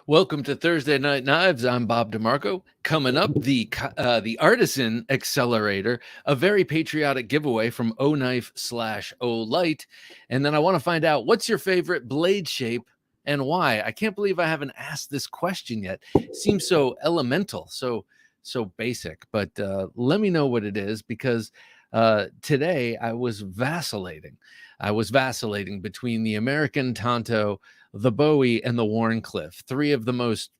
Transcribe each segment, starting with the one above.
Welcome to Thursday Night Knives. I'm Bob DeMarco. Coming up, the Artisan Accelerator, a very patriotic giveaway from O Knife / O Light, and then I want to find out what's your favorite blade shape and why. I can't believe I haven't asked this question yet. It seems so elemental, so basic. But let me know what it is because today I was vacillating. I was vacillating between the American Tonto, the Bowie, and the Warncliffe, three of the most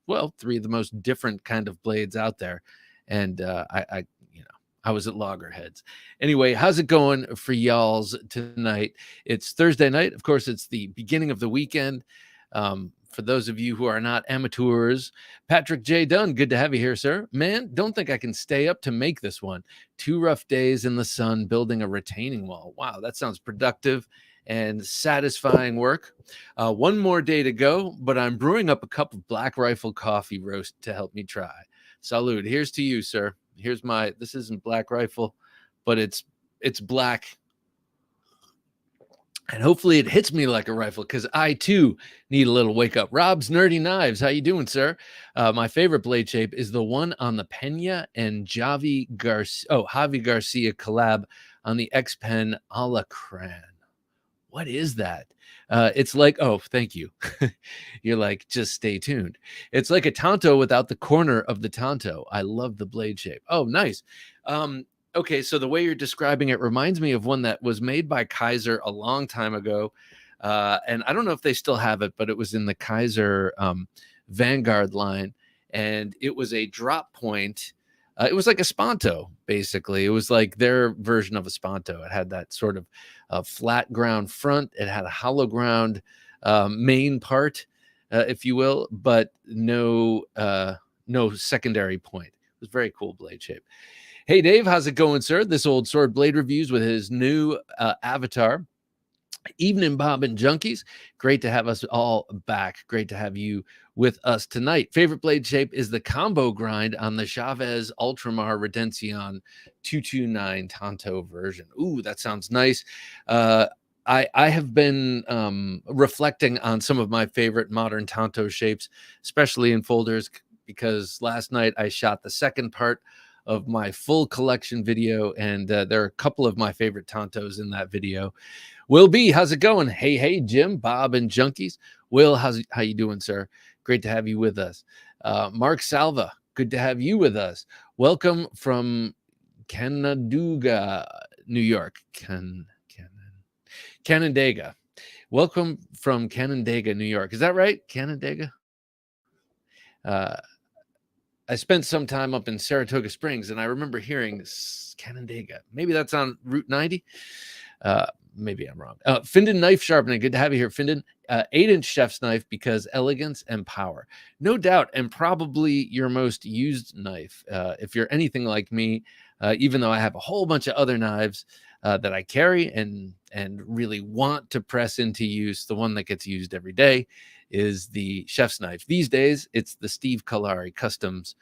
different kind of blades out there. And I was at loggerheads. Anyway, how's it going for y'all's tonight? It's Thursday night. Of course, it's the beginning of the weekend. For those of you who are not amateurs, Patrick J. Dunn, good to have you here, sir. Man, don't think I can stay up to make this one. 2 rough days in the sun building a retaining wall. Wow, that sounds productive and satisfying work. 1 more day to go, but I'm brewing up a cup of Black Rifle coffee roast to help me try. Salud. Here's to you, sir. Here's this isn't Black Rifle, but it's black. And hopefully it hits me like a rifle because I too need a little wake up. Rob's Nerdy Knives, how you doing, sir? My favorite blade shape is the one on the Pena and Javi Garcia collab on the X-Pen Alacran. What is that? It's like, oh, thank you. You're like, just stay tuned. It's like a Tonto without the corner of the Tonto. I love the blade shape. Oh, nice. Okay, so the way you're describing it reminds me of one that was made by Kaiser a long time ago. And I don't know if they still have it, but it was in the Kaiser Vanguard line. And it was a drop point. It was like a Sponto, basically. It was like their version of a Sponto. It had that sort of flat ground front. It had a hollow ground main part, if you will, but no secondary point. It was very cool blade shape. Hey, Dave, how's it going, sir? This old sword blade reviews with his new avatar. Evening, Bob and Junkies. Great to have us all back. Great to have you with us tonight. Favorite blade shape is the combo grind on the Chavez Ultramar Redencion 229 Tonto version. Ooh, that sounds nice. I have been reflecting on some of my favorite modern Tonto shapes, especially in folders, because last night I shot the second part of my full collection video, and there are a couple of my favorite Tontos in that video. Will B, how's it going? Hey, Jim, Bob, and Junkies. Will, how you doing, sir? Great to have you with us. Mark Salva, good to have you with us. Welcome from Canandaigua, New York. Canandaigua. Welcome from Canandaigua, New York. Is that right? Canandaigua? I spent some time up in Saratoga Springs, and I remember hearing Canandaigua. Maybe that's on Route 90. Maybe I'm wrong. Finden Knife Sharpening. Good to have you here, Finden. 8-inch chef's knife because elegance and power. No doubt, and probably your most used knife. If you're anything like me, even though I have a whole bunch of other knives that I carry and really want to press into use, the one that gets used every day is the chef's knife. These days, it's the Steve Kalari Customs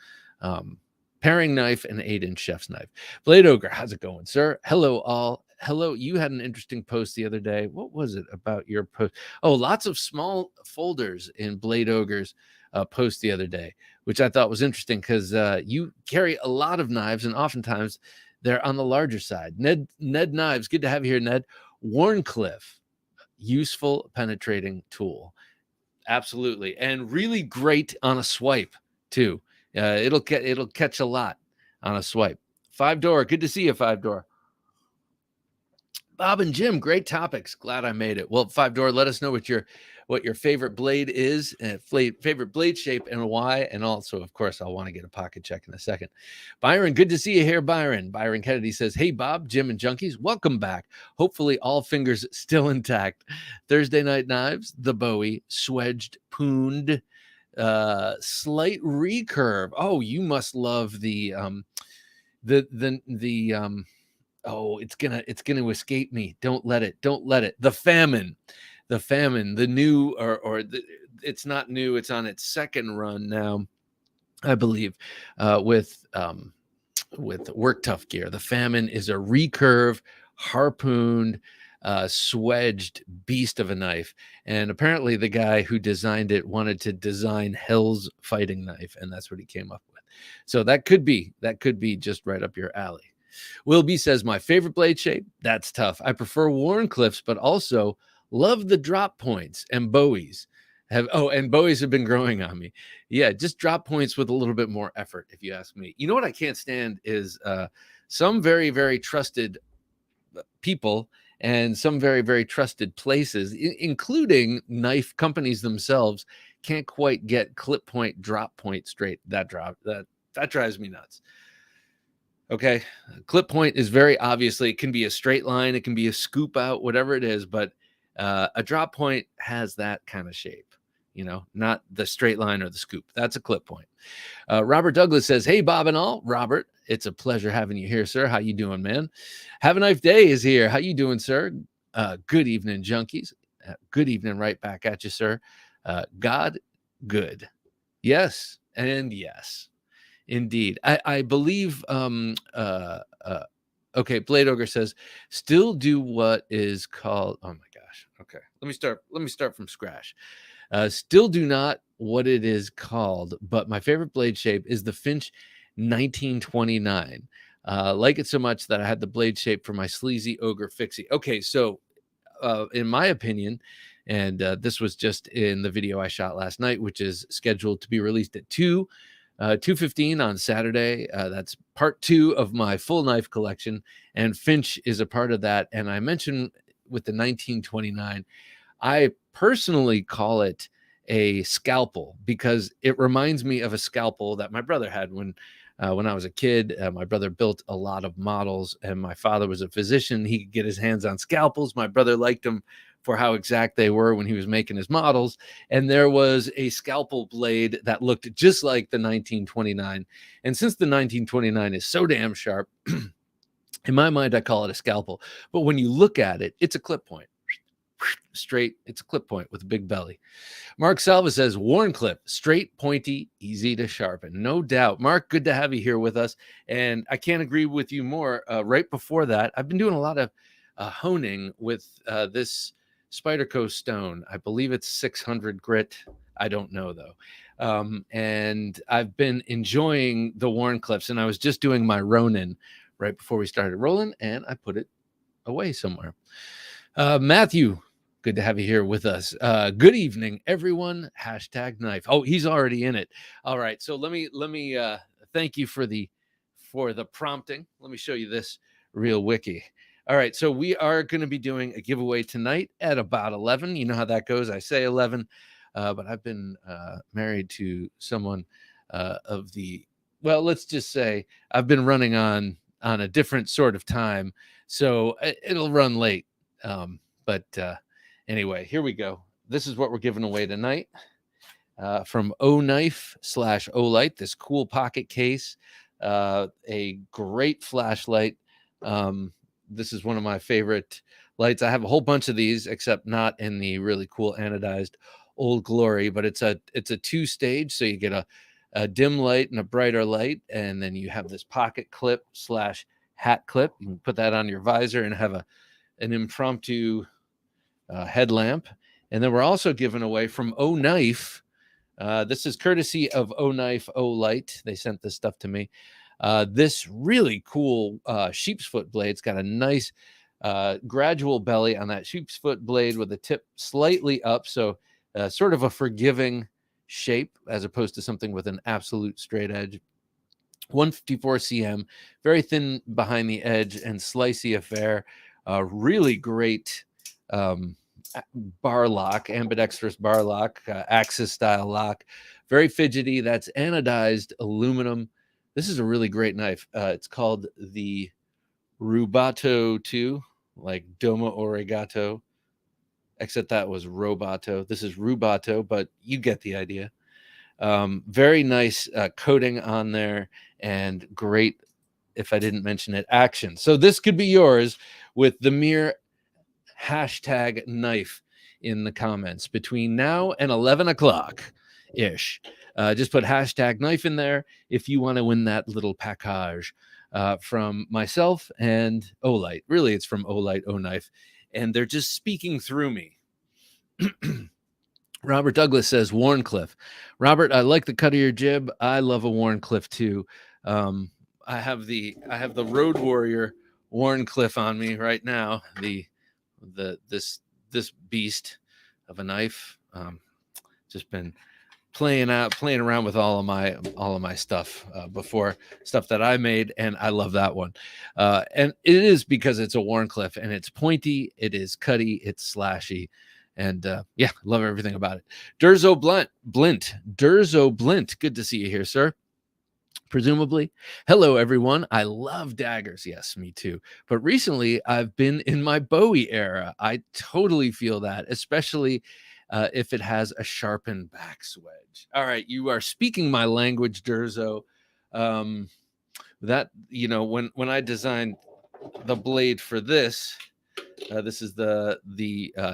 paring knife and 8-inch chef's knife. Blade Ogre, how's it going, sir? Hello, all. Hello, you had an interesting post the other day. What was it about your post? Oh, lots of small folders in Blade Ogre's post the other day, which I thought was interesting because you carry a lot of knives, and oftentimes they're on the larger side. Ned Knives, good to have you here, Ned. Warncliffe, useful penetrating tool. Absolutely. And really great on a swipe too. It'll catch a lot on a swipe. 5-door. Good to see you, 5-door. Bob and Jim, great topics. Glad I made it. Well, 5-door, let us know what your favorite blade is, favorite blade shape, and why. And also, of course, I'll want to get a pocket check in a second. Byron, good to see you here, Byron. Byron Kennedy says, hey, Bob, Jim, and Junkies, welcome back. Hopefully all fingers still intact. Thursday Night Knives, the Bowie, swedged, pooned, slight recurve. Oh, you must love the oh, it's gonna escape me. Don't let it. The famine, the new it's not new. It's on its second run now, I believe, with Work Tough gear. The famine is a recurve, harpooned, swedged beast of a knife. And apparently the guy who designed it wanted to design Hell's fighting knife, and that's what he came up with. So that could be just right up your alley. Will B says, my favorite blade shape, that's tough. I prefer Wharncliffes, but also love the drop points and Bowies. And Bowies have been growing on me. Yeah, just drop points with a little bit more effort, if you ask me. You know what I can't stand is some very, very trusted people and some very, very trusted places, including knife companies themselves, can't quite get clip point, drop point straight. That drives me nuts. Okay, clip point is very obviously, it can be a straight line, it can be a scoop out, whatever it is, but a drop point has that kind of shape, not the straight line or the scoop. That's a clip point. Robert Douglas says, hey, Bob and all. Robert, it's a pleasure having you here, sir. How you doing, man? Have a Knife Day is here. How you doing, sir? Good evening, junkies. Good evening right back at you, sir. God, good. Yes, and yes. Indeed. I believe okay, Blade Ogre says, still do what is called, oh my gosh. Okay. Let me start from scratch. Still do not what it is called, but my favorite blade shape is the Finch 1929. Like it so much that I had the blade shape for my sleazy ogre fixie. Okay, so in my opinion, and this was just in the video I shot last night, which is scheduled to be released at 2:15 on Saturday. That's part 2 of my full knife collection, and Finch is a part of that. And I mentioned with the 1929, I personally call it a scalpel because it reminds me of a scalpel that my brother had when I was a kid. My brother built a lot of models, and my father was a physician. He could get his hands on scalpels. My brother liked them for how exact they were when he was making his models. And there was a scalpel blade that looked just like the 1929. And since the 1929 is so damn sharp, in my mind, I call it a scalpel. But when you look at it, it's a clip point. Straight, it's a clip point with a big belly. Mark Salva says, Wharncliffe, straight, pointy, easy to sharpen. No doubt. Mark, good to have you here with us. And I can't agree with you more. Right before that, I've been doing a lot of honing with this Spyderco stone. I believe it's 600 grit. I don't know, though. And I've been enjoying the Wharncliffes, and I was just doing my Ronin right before we started rolling, and I put it away somewhere. Matthew, good to have you here with us. Good evening, everyone. Hashtag knife. Oh, he's already in it. All right. So let me thank you for the prompting. Let me show you this real wiki. All right. So we are going to be doing a giveaway tonight at about 11. You know how that goes. I say 11, but I've been married to someone well, let's just say I've been running on a different sort of time. So it'll run late. But anyway, here we go. This is what we're giving away tonight from O-Knife/Olight, this cool pocket case, a great flashlight. This is one of my favorite lights. I have a whole bunch of these, except not in the really cool anodized Old Glory, but it's a 2-stage. So you get a dim light and a brighter light, and then you have this pocket clip/hat clip. You can put that on your visor and have an impromptu headlamp. And then we're also giving away from O-Knife. This is courtesy of O-Knife Olight. They sent this stuff to me. This really cool sheep's foot blade. It's got a nice gradual belly on that sheep's foot blade with the tip slightly up. So sort of a forgiving shape as opposed to something with an absolute straight edge. 154 cm, very thin behind the edge and slicey affair. Really great bar lock, ambidextrous bar lock, axis style lock. Very fidgety. That's anodized aluminum. This is a really great knife. It's called the Rubato 2, like Domo Origato, except that was Robato. This is Rubato, but you get the idea. Very nice coating on there, and great, if I didn't mention it, action. So this could be yours with the mere hashtag knife in the comments between now and 11 o'clock ish. Just put hashtag knife in there if you want to win that little package from myself and Olight. Really, it's from Olight O-Knife. and they're just speaking through me. Robert Douglas says Warncliffe. Robert, I like the cut of your jib. I love a Warncliffe too. I have the Road Warrior Warncliffe on me right now. This beast of a knife. Just been playing around with all of my stuff before, stuff that I made, and I love that one. And it is because it's a Warncliffe, and it's pointy, it is cutty, it's slashy, and yeah, love everything about it. Durzo Blint, good to see you here, sir. Presumably. Hello, everyone. I love daggers. Yes, me too. But recently, I've been in my Bowie era. I totally feel that, especially if it has a sharpened back swedge. All right, you are speaking my language, Durzo. That, when I designed the blade for this, this is the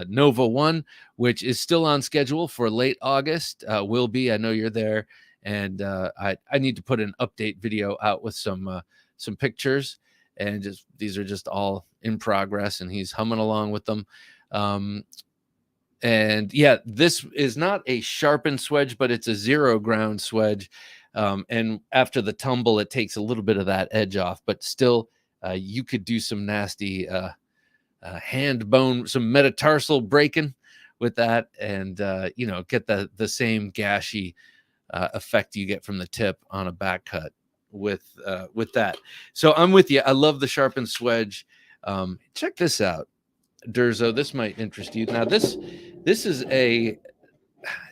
Nova 1, which is still on schedule for late August. Will be. I know you're there. And I need to put an update video out with some pictures, and these are just all in progress, and he's humming along with them. And yeah, this is not a sharpened swedge, but it's a zero ground swedge. And after the tumble, it takes a little bit of that edge off, but still, you could do some nasty hand bone, some metatarsal breaking with that, and get the same gashy effect you get from the tip on a back cut with that. So I'm with you. I love the sharpened swedge. Check this out, Durzo. This might interest you. Now this is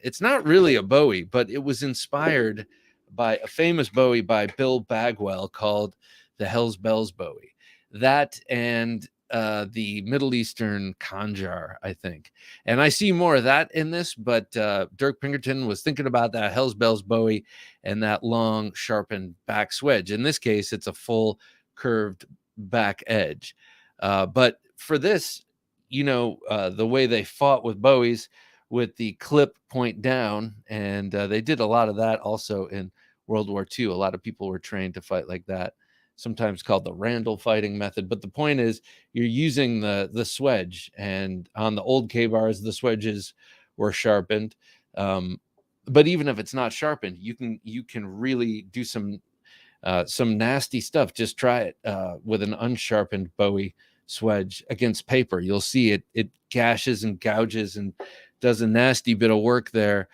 it's not really a Bowie, but it was inspired by a famous Bowie by Bill Bagwell called the Hells Bells Bowie. That and the Middle Eastern Khanjar, I think. And I see more of that in this, but Dirk Pinkerton was thinking about that Hells Bells Bowie and that long sharpened back swedge. In this case, it's a full curved back edge. But for this, the way they fought with Bowies with the clip point down, and they did a lot of that also in World War II. A lot of people were trained to fight like that, sometimes called the Randall fighting method. But the point is, you're using the swedge, and on the old K-bars, the swedges were sharpened. But even if it's not sharpened, you can really do some nasty stuff. Just try it with an unsharpened Bowie swedge against paper. You'll see it gashes and gouges and does a nasty bit of work there,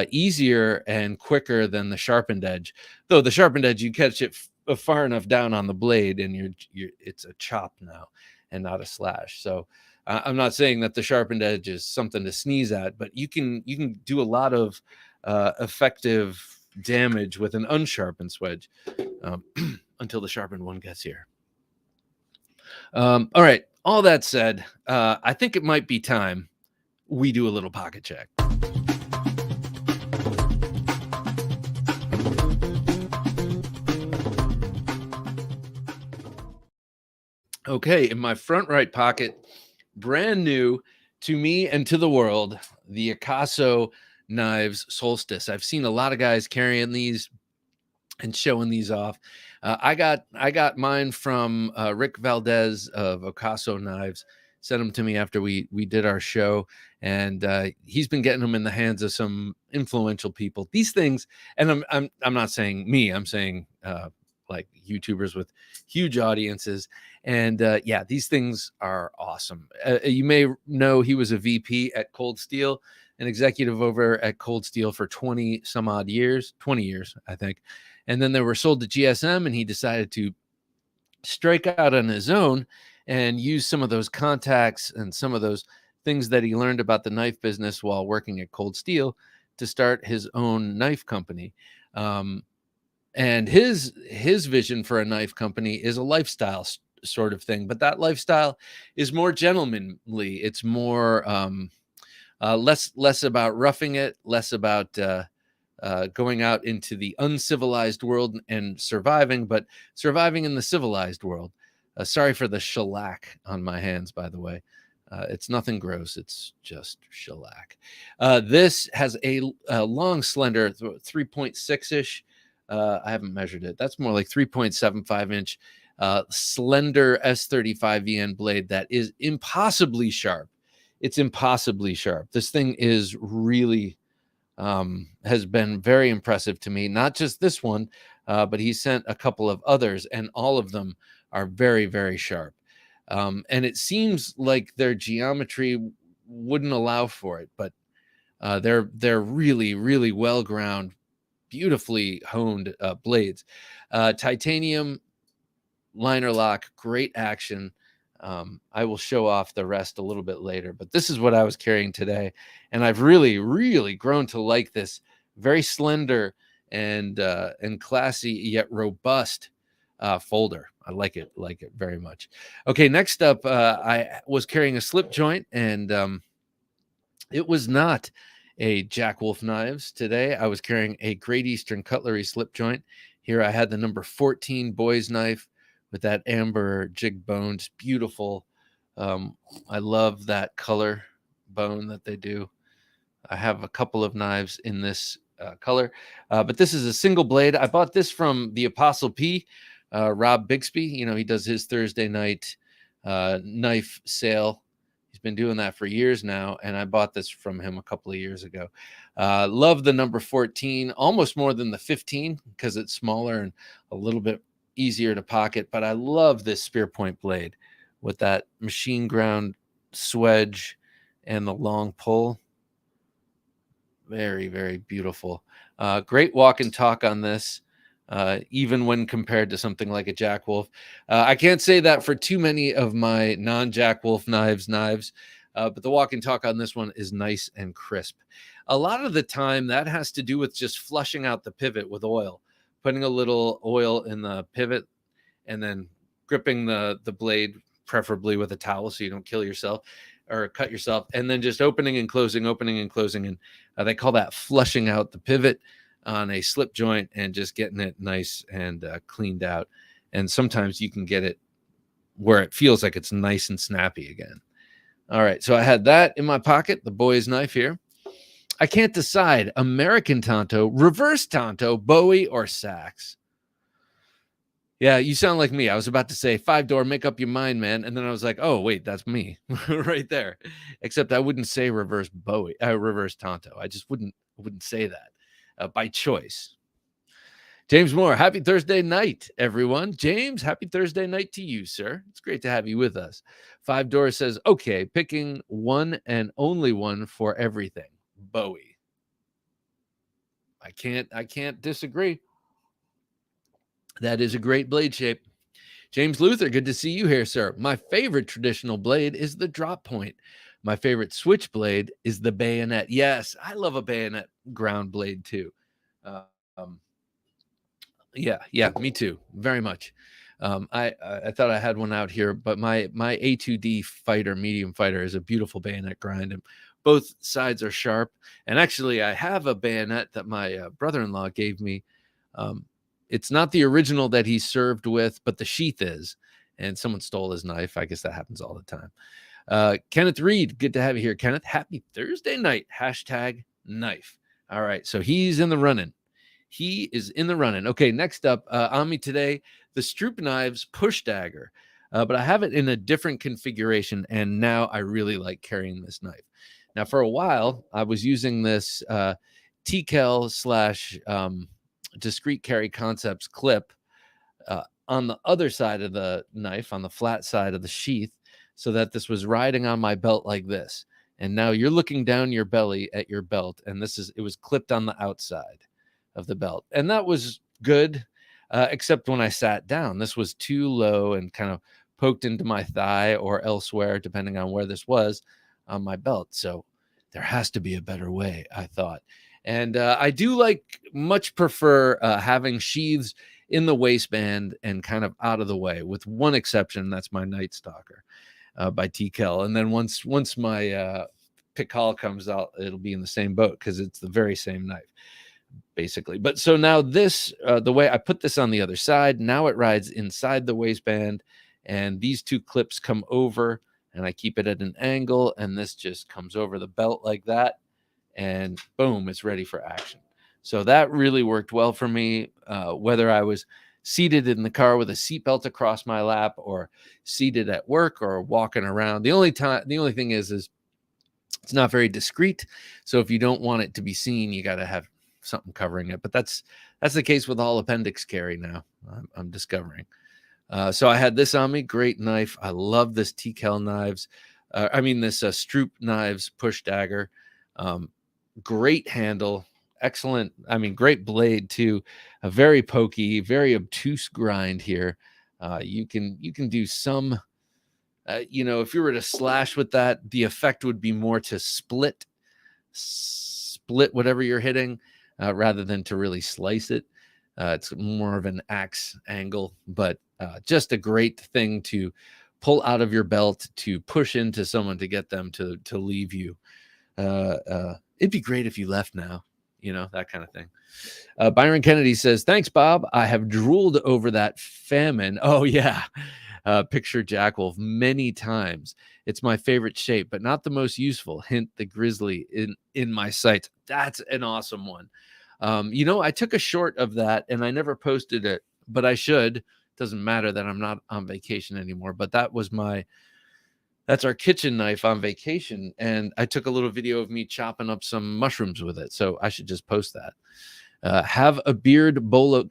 easier and quicker than the sharpened edge. Though the sharpened edge, you catch it far enough down on the blade, and it's a chop now and not a slash. So I'm not saying that the sharpened edge is something to sneeze at, but you can do a lot of effective damage with an unsharpened swedge until the sharpened one gets here. All right. All that said, I think it might be time we do a little pocket check. Okay, in my front right pocket, brand new to me and to the world, the Akaso Knives Solstice. I've seen a lot of guys carrying these and showing these off. I got mine from Rick Valdez of Akaso Knives. Sent them to me after we did our show, and he's been getting them in the hands of some influential people. These things, and I'm not saying me, I'm saying like YouTubers with huge audiences. And yeah, these things are awesome. You may know he was a VP at Cold Steel, an executive over at Cold Steel for 20 years, I think. And then they were sold to GSM, and he decided to strike out on his own and use some of those contacts and some of those things that he learned about the knife business while working at Cold Steel to start his own knife company. And his vision for a knife company is a lifestyle sort of thing, but that lifestyle is more gentlemanly. It's more less about roughing it, less about going out into the uncivilized world and surviving, but surviving in the civilized world. Sorry for the shellac on my hands, by the way. It's nothing gross. It's just shellac. This has a long, slender 3.6-ish. I haven't measured it. That's more like 3.75 inch slender S35VN blade that is impossibly sharp. It's impossibly sharp. This thing is really has been very impressive to me. Not just this one, but he sent a couple of others, and all of them are very, very sharp. And it seems like their geometry wouldn't allow for it, but they're really, really well ground, beautifully honed blades. Titanium liner lock, great action. I will show off the rest a little bit later, but this is what I was carrying today, and I've really, really grown to like this very slender and classy yet robust folder. I like it very much. Okay, next up, I was carrying a slip joint, and it was not a Jack Wolf Knives today. I was carrying a Great Eastern Cutlery slip joint. Here I had the number 14 boy's knife with that amber jig bone. It's beautiful. I love that color bone that they do. I have a couple of knives in this color, but this is a single blade. I bought this from the Apostle P, Rob Bixby. You know, he does his Thursday night knife sale. He's been doing that for years now, and I bought this from him a couple of years ago. Love the number 14, almost more than the 15 because it's smaller and a little bit easier to pocket, but I love this spear point blade with that machine ground swedge and the long pull. Very, very beautiful. Great walk and talk on this, even when compared to something like a Jack Wolf. I can't say that for too many of my non-Jack Wolf knives, but the walk and talk on this one is nice and crisp. A lot of the time, that has to do with just flushing out the pivot with oil, putting a little oil in the pivot, and then gripping the blade, preferably with a towel so you don't kill yourself or cut yourself, and then just opening and closing. And they call that flushing out the pivot on a slip joint and just getting it nice and cleaned out. And sometimes you can get it where it feels like it's nice and snappy again. All right, so I had that in my pocket, the boy's knife here. I can't decide, American Tonto, reverse Tonto, Bowie, or Sachs. Yeah, you sound like me. I was about to say 5-door, make up your mind, man. And then I was like, oh, wait, that's me right there. Except I wouldn't say reverse Tonto. I just wouldn't say that by choice. James Moore, happy Thursday night, everyone. James, happy Thursday night to you, sir. It's great to have you with us. 5-door says, okay, picking one and only one for everything. Bowie. I can't disagree. That is a great blade shape. James Luther, good to see you here, sir. My favorite traditional blade is the drop point. My favorite switch blade is the bayonet. Yes, I love a bayonet ground blade too. Yeah, me too. Very much. I thought I had one out here, but my A2D fighter, medium fighter, is a beautiful bayonet grind, and both sides are sharp. And actually, I have a bayonet that my brother-in-law gave me. It's not the original that he served with, but the sheath is. And someone stole his knife. I guess that happens all the time. Kenneth Reed, good to have you here, Kenneth. Happy Thursday night. #knife. All right, so he's in the running. He is in the running. Okay, next up on me today, the Stroop Knives Push Dagger. But I have it in a different configuration, and now I really like carrying this knife. Now, for a while, I was using this TKL / Discrete Carry Concepts clip on the other side of the knife, on the flat side of the sheath, so that this was riding on my belt like this. And now you're looking down your belly at your belt, and it was clipped on the outside of the belt. And that was good, except when I sat down. This was too low and kind of poked into my thigh or elsewhere, depending on where this was on my belt. So there has to be a better way, I thought. And I do much prefer having sheaths in the waistband and kind of out of the way, with one exception. That's my Night Stalker by TKL. And then once my Pikal comes out, it'll be in the same boat because it's the very same knife, basically. But so now this, the way I put this on the other side, now it rides inside the waistband, and these two clips come over, and I keep it at an angle, and this just comes over the belt like that. And boom, it's ready for action. So that really worked well for me, whether I was seated in the car with a seatbelt across my lap, or seated at work, or walking around. The only thing is it's not very discreet. So if you don't want it to be seen, you got to have something covering it. But that's the case with all appendix carry now. I'm discovering. So I had this on me. Great knife. I love this Tikel knives. This Stroop knives push dagger. Great handle. Excellent. Great blade too. A very pokey, very obtuse grind here. You can do some. If you were to slash with that, the effect would be more to split whatever you're hitting, rather than to really slice it. It's more of an axe angle, but just a great thing to pull out of your belt, to push into someone, to get them to leave you. It'd be great if you left now, that kind of thing. Byron Kennedy says, thanks, Bob. I have drooled over that famine. Oh, yeah. Picture Jackwolf many times. It's my favorite shape, but not the most useful. Hint the grizzly in my sights. That's an awesome one. I took a short of that and I never posted it, but I should. It doesn't matter that I'm not on vacation anymore, but that's our kitchen knife on vacation. And I took a little video of me chopping up some mushrooms with it. So I should just post that. Have a beard bolo.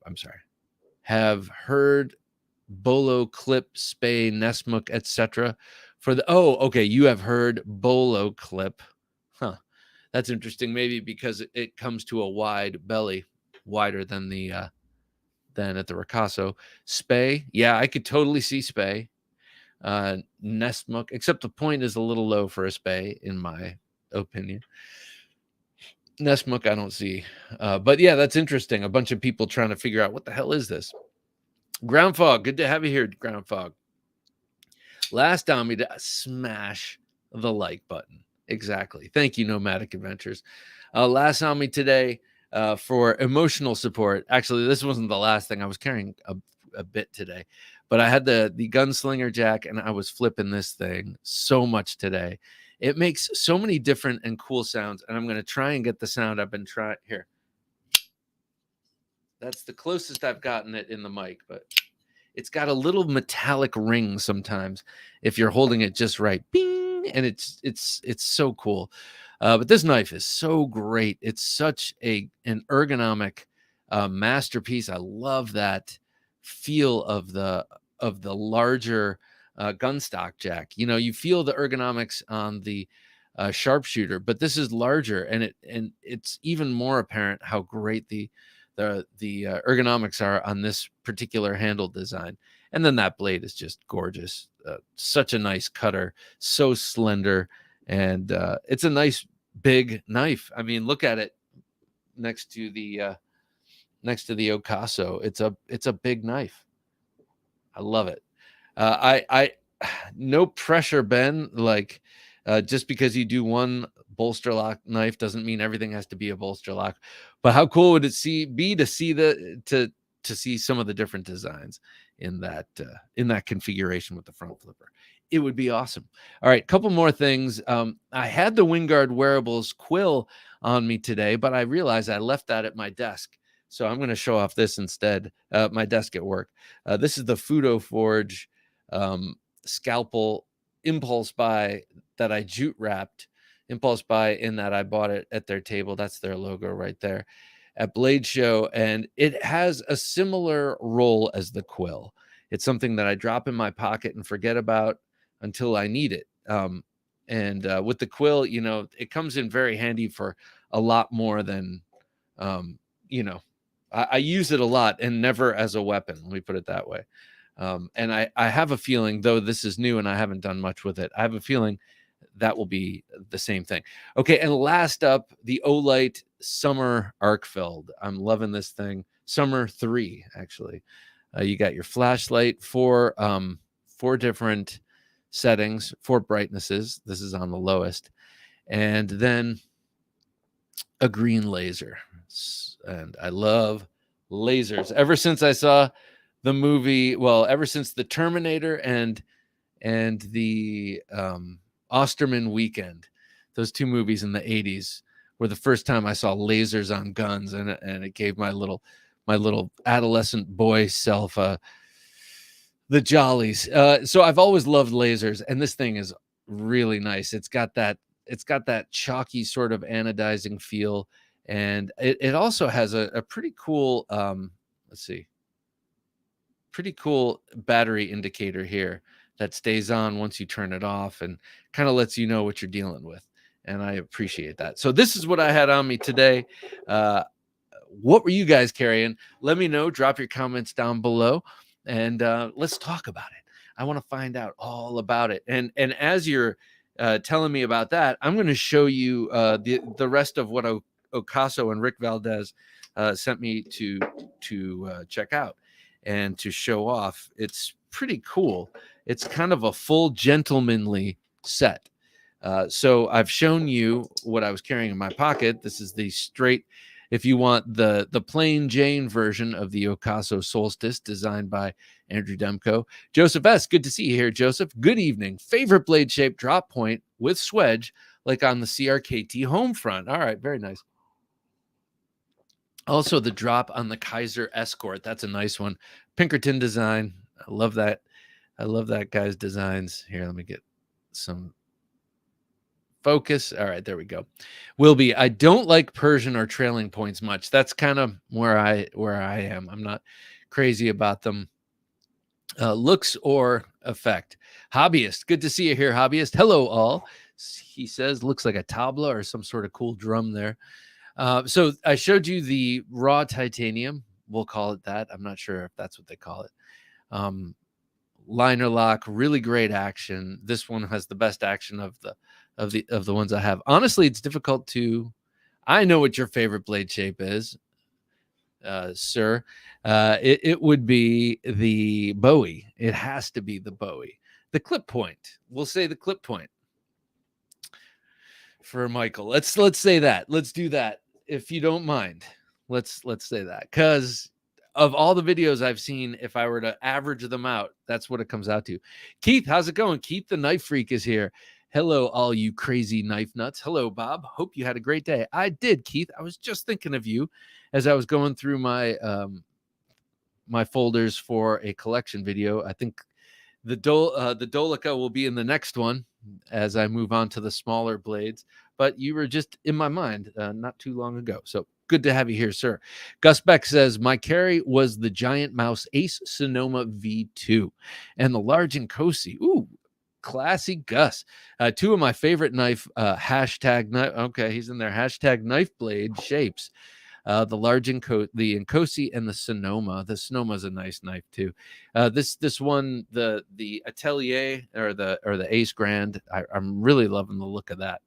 I'm sorry. Have heard bolo clip, spay, Nesmuk, etc. Okay. You have heard bolo clip. Huh. That's interesting. Maybe because it comes to a wide belly, wider than than at the Ricasso. Spay. Yeah, I could totally see spay. Nesmuk, except the point is a little low for a spay, in my opinion. Nesmuk, I don't see. But yeah, that's interesting. A bunch of people trying to figure out what the hell is this. Ground Fog, good to have you here, Ground Fog. Last on me to smash the like button. Exactly. Thank you, Nomadic Adventures. Last on me today for emotional support. Actually, this wasn't the last thing. I was carrying a bit today, but I had the Gunslinger Jack, and I was flipping this thing so much today. It makes so many different and cool sounds, and I'm going to try and get the sound I've been trying here. That's the closest I've gotten it in the mic, but it's got a little metallic ring sometimes if you're holding it just right. Bing! And it's so cool. But this knife is so great. It's such an ergonomic masterpiece. I love that feel of the larger gun stock jack. You feel the ergonomics on the sharpshooter, but this is larger, and it's even more apparent how great the ergonomics are on this particular handle design. And then that blade is just gorgeous. Such a nice cutter, so slender, and it's a nice big knife. Look at it next to the Ocasso. It's a big knife. I love it. I no pressure, Ben. Like, just because you do one bolster lock knife doesn't mean everything has to be a bolster lock. But how cool would it be to see to see some of the different designs in that configuration with the front flipper? It would be awesome. All right, couple more things. I had the Wingard Wearables quill on me today, but I realized I left that at my desk. So I'm going to show off this instead. My desk at work. This is the Fudo Forge scalpel impulse buy that I jute wrapped. Impulse buy in that I bought it at their table. That's their logo right there at Blade Show. And it has a similar role as the quill. It's something that I drop in my pocket and forget about until I need it. And with the quill, it comes in very handy for a lot more than, I use it a lot and never as a weapon. Let me put it that way. And I have a feeling, though this is new and I haven't done much with it, I have a feeling that will be the same thing. Okay, and last up, the Olight Summer Arcfeld. I'm loving this thing. Summer 3, actually. You got your flashlight, four different settings, 4 brightnesses. This is on the lowest. And then a green laser. And I love lasers. Ever since I saw the movie, ever since the Terminator and the Osterman Weekend, those 2 movies in the 80s were the first time I saw lasers on guns, and it gave my little my little adolescent boy self, the jollies. So I've always loved lasers, and this thing is really nice. It's got that chalky sort of anodizing feel, and it also has a pretty cool let's see, pretty cool battery indicator here that stays on once you turn it off and kind of lets you know what you're dealing with. And I appreciate that. So this is what I had on me today. Uh, what were you guys carrying? Let me know. Drop your comments down below, and let's talk about it. I want to find out all about it. And as you're telling me about that, I'm going to show you the rest of what Ocaso and Rick Valdez sent me to check out and to show off. It's pretty cool. It's kind of a full gentlemanly set. So I've shown you what I was carrying in my pocket. This is the straight, if you want the plain Jane version of the Ocaso Solstice, designed by Andrew DeMarco. Joseph S., good to see you here, Joseph. Good evening. Favorite blade shape drop point with swedge, like on the CRKT home front. All right, very nice. Also, the drop on the Kaiser Escort. That's a nice one. Pinkerton design. I love that. I love that guy's designs. Here, let me get some focus. All right, there we go. Will be. I don't like Persian or trailing points much. That's kind of where I am. I'm not crazy about them. Looks or effect. Hobbyist. Good to see you here, Hobbyist. Hello, all. He says, looks like a tabla or some sort of cool drum there. So I showed you the raw titanium. We'll call it that. I'm not sure if that's what they call it. Liner lock, really great action. This one has the best action of the ones I have. Honestly, it's difficult to. I know what your favorite blade shape is, sir. It would be the Bowie. It has to be the Bowie. The clip point. We'll say the clip point for Michael. Let's say that. Let's do that if you don't mind. Let's say that, because of all the videos I've seen, if I were to average them out, that's what it comes out to. Keith, how's it going? Keith the Knife Freak is here. Hello, all you crazy knife nuts. Hello, Bob. Hope you had a great day. I did, Keith. I was just thinking of you as I was going through my my folders for a collection video. I think the Dolica will be in the next one as I move on to the smaller blades. But you were just in my mind not too long ago. So good to have you here, sir. Gus Beck says, my carry was the Giant Mouse Ace Sonoma V2 and the large Nkosi. Ooh, classy Gus. Two of my favorite knife, hashtag knife. Okay, he's in there. Hashtag knife blade shapes. The large the Nkosi and the Sonoma. The Sonoma is a nice knife too. This one, the Atelier or the Ace Grand. I'm really loving the look of that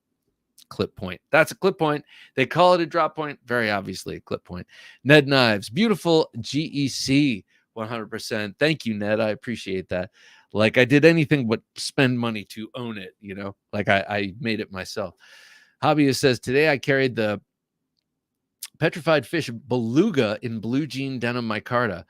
clip point. That's a clip point. They call it a drop point. Very obviously a clip point. Ned Knives, beautiful GEC, 100%. Thank you, Ned. I appreciate that. Like I did anything but spend money to own it. You know, like I made it myself. Hobbyist says, today I carried the Petrified Fish Beluga in blue jean denim micarta,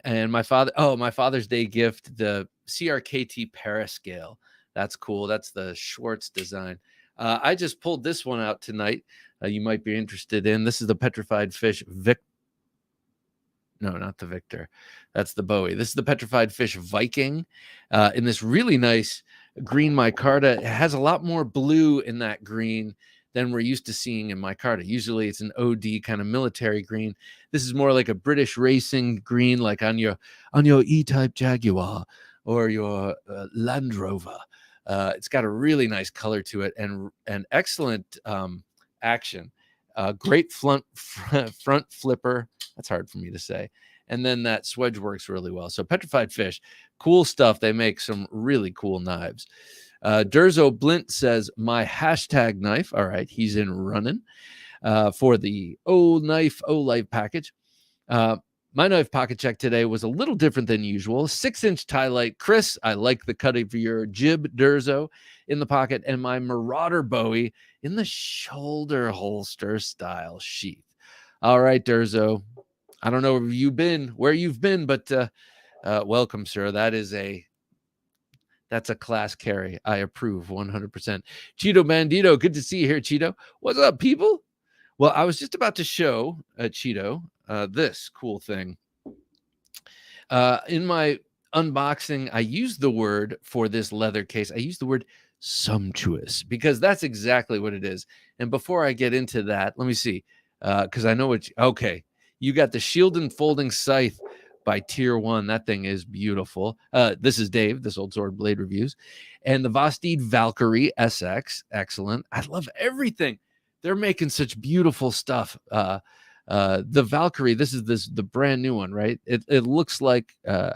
and my Father's Day gift, the CRKT Parascale. That's cool. That's the Schwartz design. I just pulled this one out tonight. You might be interested in. This is the Petrified Fish No, not the Victor. That's the Bowie. This is the Petrified Fish Viking in this really nice green micarta. It has a lot more blue in that green than we're used to seeing in micarta. Usually it's an OD kind of military green. This is more like a British racing green, like on your E-Type Jaguar or your Land Rover. It's got a really nice color to it and excellent action. Great front flipper. That's hard for me to say. And then that swedge works really well. So Petrified Fish, cool stuff. They make some really cool knives. Durzo Blint says, my hashtag knife. All right, he's in running for the O-Life package. My knife pocket check today was a little different than usual. 6-inch tie light. Chris, I like the cut of your jib Durzo in the pocket, and my Marauder Bowie in the shoulder holster style sheath. All right, Durzo. I don't know where you've been, but welcome, sir. That's a class carry. I approve 100%. Cheeto Bandito, good to see you here, Cheeto. What's up, people? Well, I was just about to show Cheeto this cool thing. In my unboxing, I used the word for this leather case. I used the word sumptuous because that's exactly what it is. And before I get into that, let me see, because I know what. Okay, you got the Shield and Folding Scythe by Tier 1. That thing is beautiful. This is Dave, this Old Sword Blade Reviews, and the Vosteed Valkyrie SX. Excellent. I love everything. They're making such beautiful stuff. The Valkyrie, this is the brand new one, right? It looks like an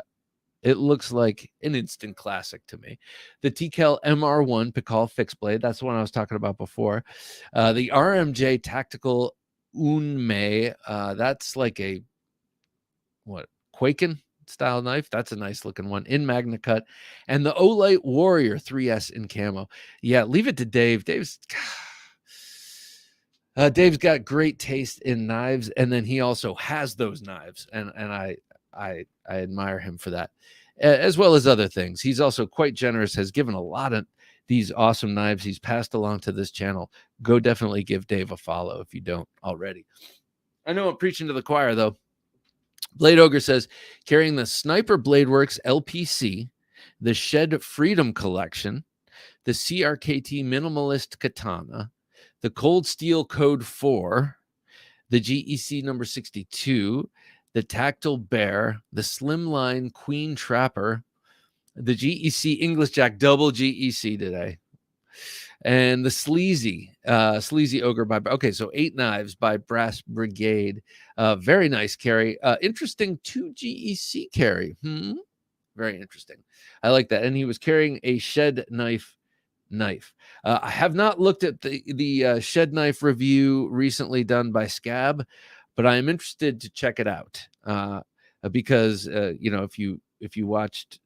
instant classic to me. The TKL MR1 Pikal fixed blade, that's the one I was talking about before. The RMJ Tactical Unmei, that's like a Quaken style knife. That's a nice looking one in Magna Cut. And the Olight Warrior 3S in camo. Yeah, leave it to Dave. Dave's got great taste in knives, and then he also has those knives, and I admire him for that, as well as other things. He's also quite generous, has given a lot of these awesome knives he's passed along to this channel. Go definitely give Dave a follow if you don't already. I know I'm preaching to the choir, though. Blade Ogre says, carrying the Sniper Bladeworks LPC, the Shed Freedom Collection, the CRKT Minimalist Katana, the Cold Steel Code 4, the GEC number 62, the Tactile Bear, the Slimline Queen Trapper, the GEC English Jack double GEC today, and the Sleazy Ogre by, okay, so 8 knives by Brass Brigade. Very nice carry. Interesting 2 GEC carry. Very interesting. I like that. And he was carrying a Shed knife. I have not looked at the Shed knife review recently done by Scab, but I am interested to check it out because if you watched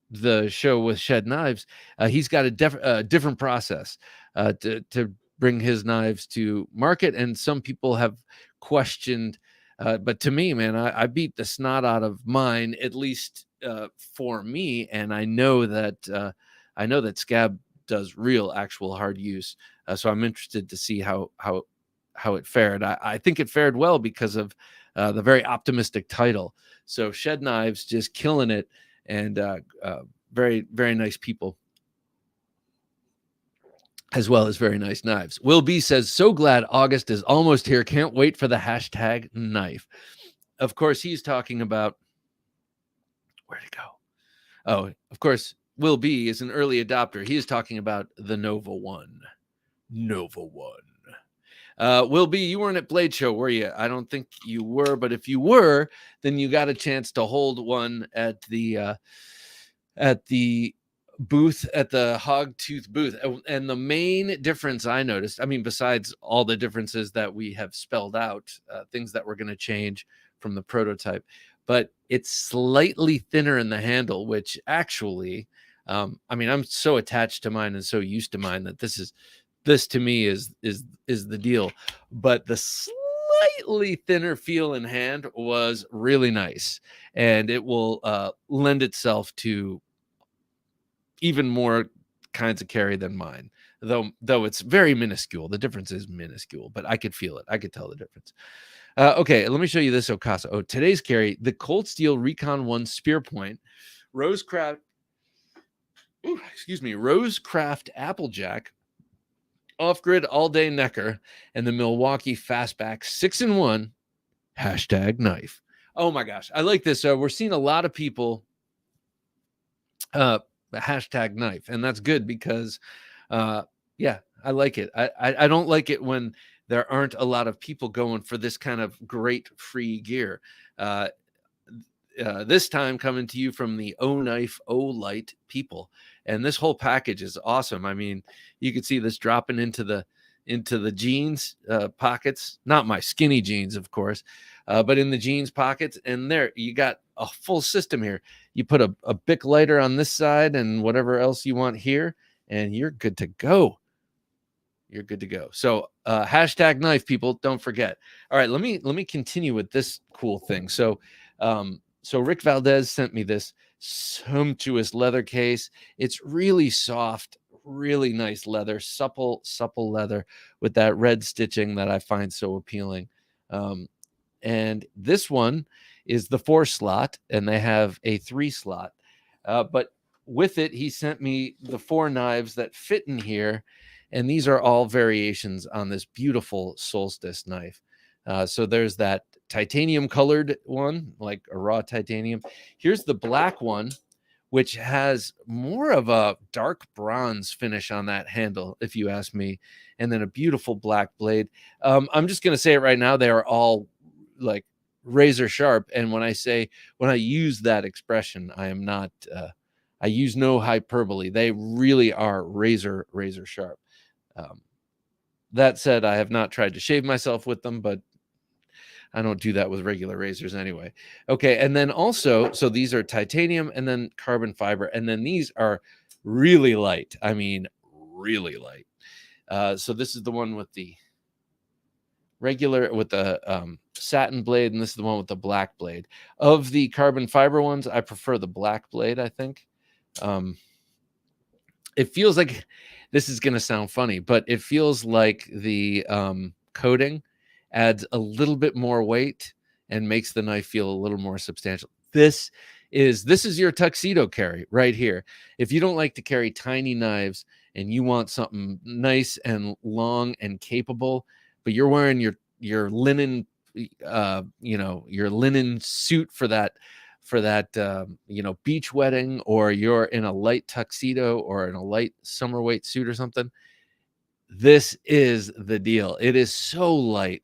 the show with Shed Knives, he's got a different process to bring his knives to market, and some people have questioned. But to me, man, I beat the snot out of mine, at least for me, and I know that Scab does real actual hard use, so I'm interested to see how it fared. I think it fared well because of the very optimistic title. So Shed Knives just killing it, and very, very nice people, as well as very nice knives. Will B says, so glad August is almost here. Can't wait for the hashtag knife. Of course, he's talking about, where'd it go? Oh, of course, Will B is an early adopter. He is talking about the Nova 1. Nova 1. Will B, you weren't at Blade Show, were you? I don't think you were, but if you were, then you got a chance to hold one at the booth, at the Hogtooth booth. And the main difference I noticed, I mean, besides all the differences that we have spelled out, things that we're going to change from the prototype, but it's slightly thinner in the handle, which actually, I mean, I'm so attached to mine and so used to mine that this to me is the deal. But the slightly thinner feel in hand was really nice, and it will lend itself to even more kinds of carry than mine, though it's very minuscule. The difference is minuscule, but I could feel it. I could tell the difference. Okay, let me show you this Okasa. Oh, today's carry, the Cold Steel Recon 1 Spear Point, Rosecraft Applejack, off-grid all-day necker, and the Milwaukee Fastback 6-in-1 hashtag knife. Oh my gosh, I like this. We're seeing a lot of people hashtag knife, and that's good because yeah, I like it. I don't like it when there aren't a lot of people going for this kind of great free gear. This time coming to you from the O Knife O Light people, and this whole package is awesome. I mean, you can see this dropping into the jeans pockets, not my skinny jeans, of course, but in the jeans pockets, and there you got a full system here. You put a Bic lighter on this side and whatever else you want here, and you're good to go. You're good to go. So hashtag knife, people, don't forget. All right, let me continue with this cool thing. So Rick Valdez sent me this sumptuous leather case. It's really soft, really nice leather, supple leather with that red stitching that I find so appealing. and this one is the 4 slot, and they have a 3 slot. But with it, he sent me the 4 knives that fit in here, and these are all variations on this beautiful solstice knife. So there's that titanium colored one, like a raw titanium. Here's the black one, which has more of a dark bronze finish on that handle, if you ask me, and then a beautiful black blade. I'm just going to say it right now. They are all like razor sharp. And when I use that expression, I am not, I use no hyperbole. They really are razor sharp. That said, I have not tried to shave myself with them, but I don't do that with regular razors anyway. Okay, and then also, so these are titanium and then carbon fiber, and then these are really light. I mean, really light. So this is the one with the regular, with the satin blade, and this is the one with the black blade. Of the carbon fiber ones, I prefer the black blade, I think. It feels like, this is going to sound funny, but it feels like the coating adds a little bit more weight and makes the knife feel a little more substantial. This is your tuxedo carry right here. If you don't like to carry tiny knives and you want something nice and long and capable, but you're wearing your linen, your linen suit for that beach wedding, or you're in a light tuxedo or in a light summer weight suit or something, this is the deal. It is so light,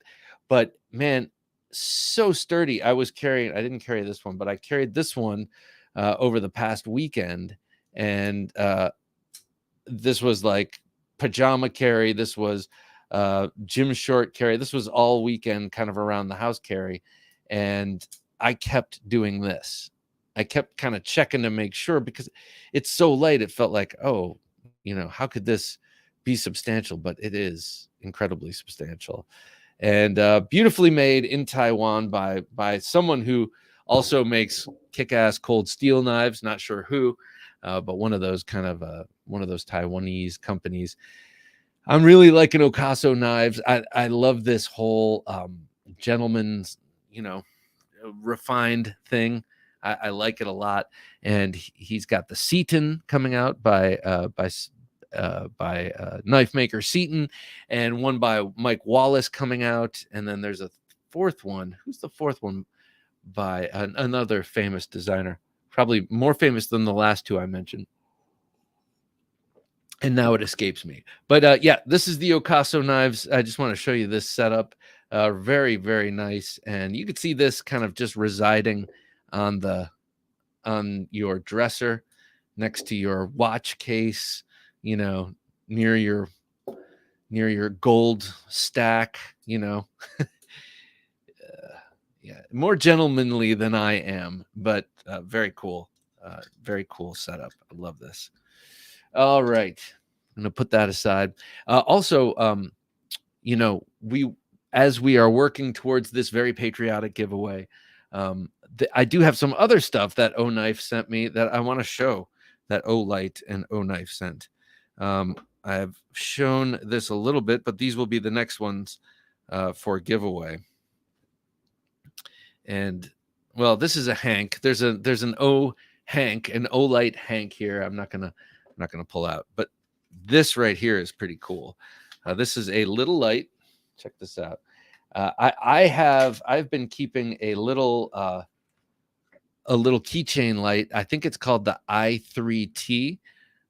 but man, so sturdy. I didn't carry this one, but I carried this one over the past weekend, and this was like pajama carry. This was gym short carry. This was all weekend, kind of around the house carry, and I kept doing this. I kept kind of checking to make sure, because it's so light. It felt like, oh, how could this be substantial? But it is incredibly substantial, and beautifully made in Taiwan by someone who also makes kick-ass cold steel knives. Not sure who, but one of those Taiwanese companies. I'm really liking Okaso knives. I love this whole gentleman's, refined thing. I like it a lot, and he's got the Seaton coming out by knife maker Seaton, and one by Mike Wallace coming out, and then there's a fourth one. Who's the fourth one? By another famous designer, probably more famous than the last two I mentioned, and now it escapes me. But yeah, this is the Okaso knives. I just want to show you this setup. Very, very nice, and you can see this kind of just residing on your dresser next to your watch case, near your gold stack, yeah, more gentlemanly than I am, but very cool setup. I love this. All right, I'm gonna put that aside. Also, as we are working towards this very patriotic giveaway, I do have some other stuff that O Knife sent me that I want to show, that O Light and O Knife sent. I've shown this a little bit, but these will be the next ones for giveaway. And well, this is a Hank. There's an O Hank, an O Light Hank here. I'm not gonna pull out, but this right here is pretty cool. This is a little light. Check this out. I've been keeping a little keychain light. I think it's called the i3T,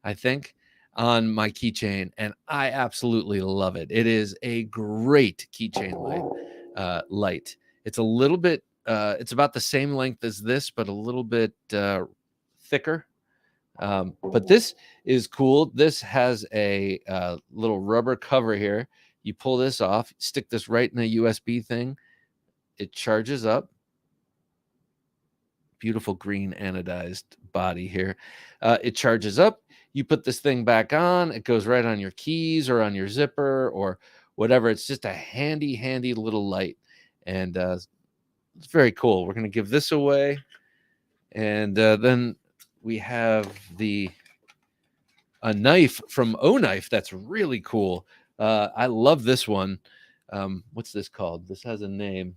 I think, on my keychain, and I absolutely love it. It is a great keychain light. It's a little bit, it's about the same length as this, but a little bit thicker. But this is cool. This has a little rubber cover here. You pull this off, stick this right in a USB thing. It charges up. Beautiful green anodized body here. It charges up. You put this thing back on. It goes right on your keys or on your zipper or whatever. It's just a handy little light. And it's very cool. We're going to give this away. And then we have a knife from O Knife that's really cool. I love this one. What's this called? This has a name.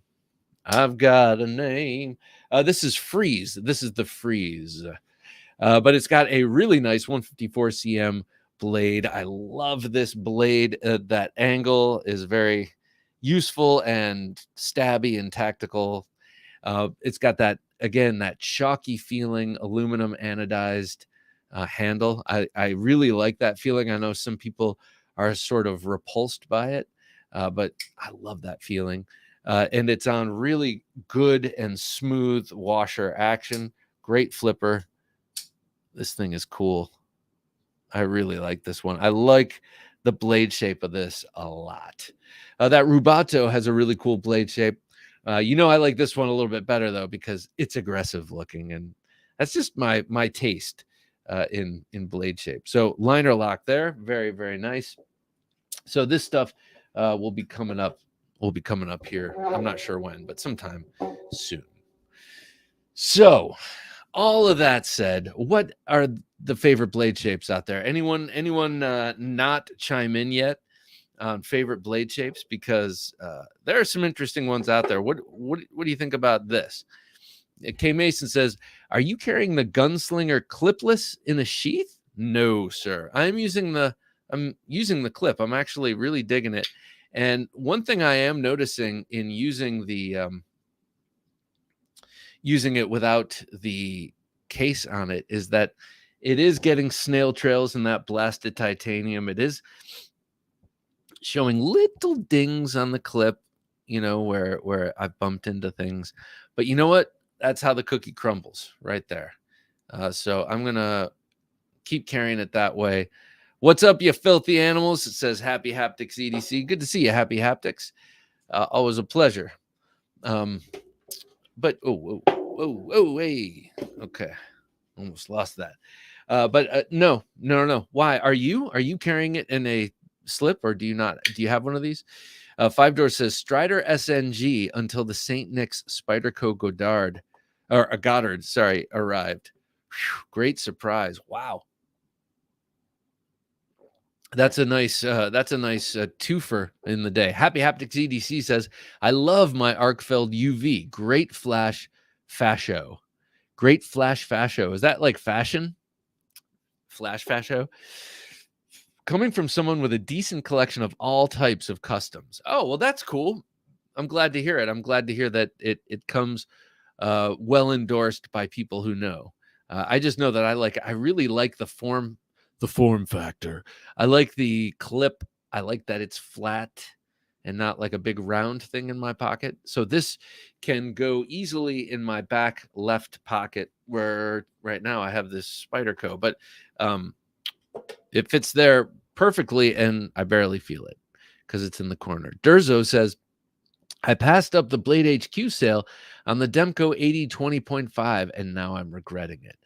I've got a name. This is Freeze. This is the Freeze. But it's got a really nice 154 cm blade. I love this blade. That angle is very useful and stabby and tactical. It's got that, again, that chalky feeling, aluminum anodized handle. I really like that feeling. I know some people are sort of repulsed by it, but I love that feeling. And it's on really good and smooth washer action. Great flipper. This thing is cool. I really like this one. I like the blade shape of this a lot. That Rubato has a really cool blade shape. I like this one a little bit better though because it's aggressive looking, and that's just my taste in blade shape. So liner lock there, very very nice. So this stuff will be coming up. Will be coming up here. I'm not sure when, but sometime soon. So all of that said, what are the favorite blade shapes out there? Anyone not chime in yet on favorite blade shapes? Because there are some interesting ones out there. What do you think about this? K Mason says, are you carrying the Gunslinger clipless in a sheath? No, sir. I'm using the clip. I'm actually really digging it. And one thing I am noticing in using it without the case on it is that it is getting snail trails in that blasted titanium. It is showing little dings on the clip, where I've bumped into things. But you know what? That's how the cookie crumbles right there. So I'm going to keep carrying it that way. What's up, you filthy animals? It says Happy Haptics EDC. Good to see you, Happy Haptics. Always a pleasure. But hey, okay, almost lost that. But no. Why are you carrying it in a slip, or do you not? Do you have one of these? Five Door says Strider SNG until the Saint Nick's Spyderco Goddard arrived. Whew, great surprise! Wow. That's a nice twofer in the day. Happy Haptics EDC says, I love my Arcfeld UV. Great flash fascio. Great flash fascio. Is that like fashion? Flash fascio? Coming from someone with a decent collection of all types of customs. Oh, well, that's cool. I'm glad to hear it. I'm glad to hear that it comes well endorsed by people who know. I just know that I really like the form factor. I like the clip. I like that it's flat and not like a big round thing in my pocket. So this can go easily in my back left pocket, where right now I have this Spyderco, but it fits there perfectly and I barely feel it because it's in the corner. Durzo says, I passed up the Blade HQ sale on the Demco 80/20.5 and now I'm regretting it.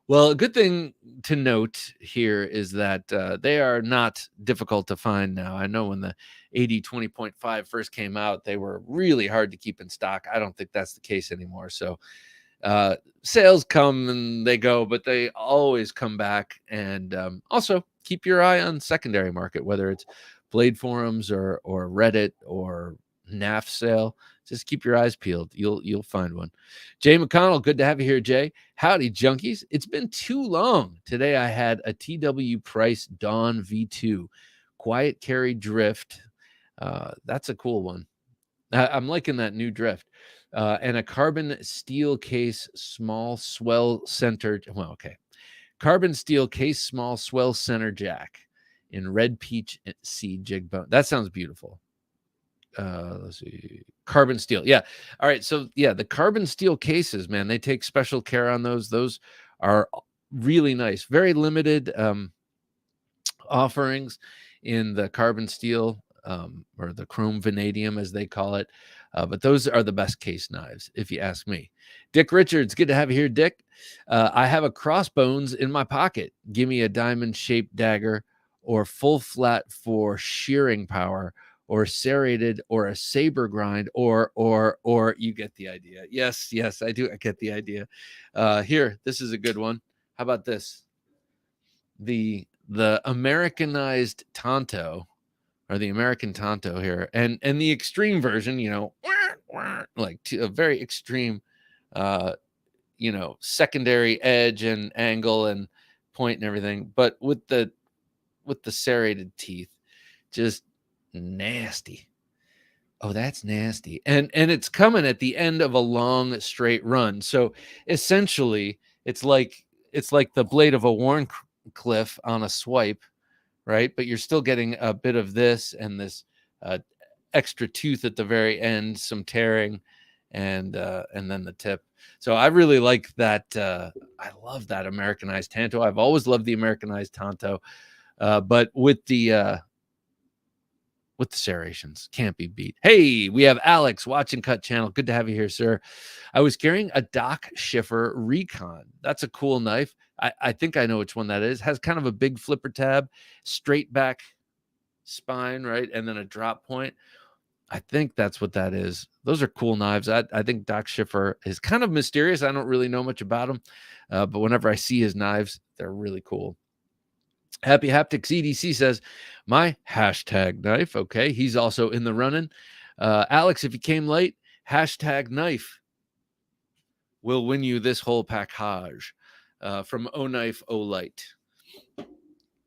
Well, a good thing to note here is that they are not difficult to find now. I know when the 80/20.5 first came out, they were really hard to keep in stock. I don't think that's the case anymore. So sales come and they go, but they always come back. And also keep your eye on secondary market, whether it's Blade forums or Reddit or NAF sale. Just keep your eyes peeled. You'll find one. Jay McConnell, good to have you here, Jay. Howdy, junkies. It's been too long. Today I had a TW Price Dawn V2 quiet carry drift. That's a cool one. I'm liking that new drift. And a carbon steel case small swell center. Well, okay. Carbon steel case small swell center jack in red peach seed jig bone. That sounds beautiful. Let's see, carbon steel. Yeah. All right. So yeah, the carbon steel cases, man, they take special care on those. Those are really nice. Very limited offerings in the carbon steel or the chrome vanadium, as they call it. But those are the best case knives, if you ask me. Dick Richards, good to have you here, Dick. I have a crossbones in my pocket. Give me a diamond-shaped dagger or full flat for shearing power, or serrated, or a saber grind, or you get the idea. Yes, I do. I get the idea. Here, this is a good one. How about this? The Americanized Tonto, or the American Tonto here, and the extreme version, like a very extreme, uh, secondary edge and angle and point and everything. But with the serrated teeth, just nasty. Oh, that's nasty. And it's coming at the end of a long straight run. So essentially, it's like the blade of a Warncliffe on a swipe, right? But you're still getting a bit of this and this uh, extra tooth at the very end, some tearing, and then the tip. So I really like that. I love that Americanized Tanto. I've always loved the Americanized Tanto, but with the serrations, can't be beat. Hey, we have Alex watching Cut Channel. Good to have you here, sir. I was carrying a Doc Schiffer Recon. That's a cool knife. I think I know which one that is. Has kind of a big flipper tab, straight back spine, right? And then a drop point. I think that's what that is. Those are cool knives. I think Doc Schiffer is kind of mysterious. I don't really know much about him, but whenever I see his knives, they're really cool. Happy Haptics EDC says, my hashtag knife. Okay, he's also in the running. Alex, if you came late, hashtag knife will win you this whole package from O Knife O Light.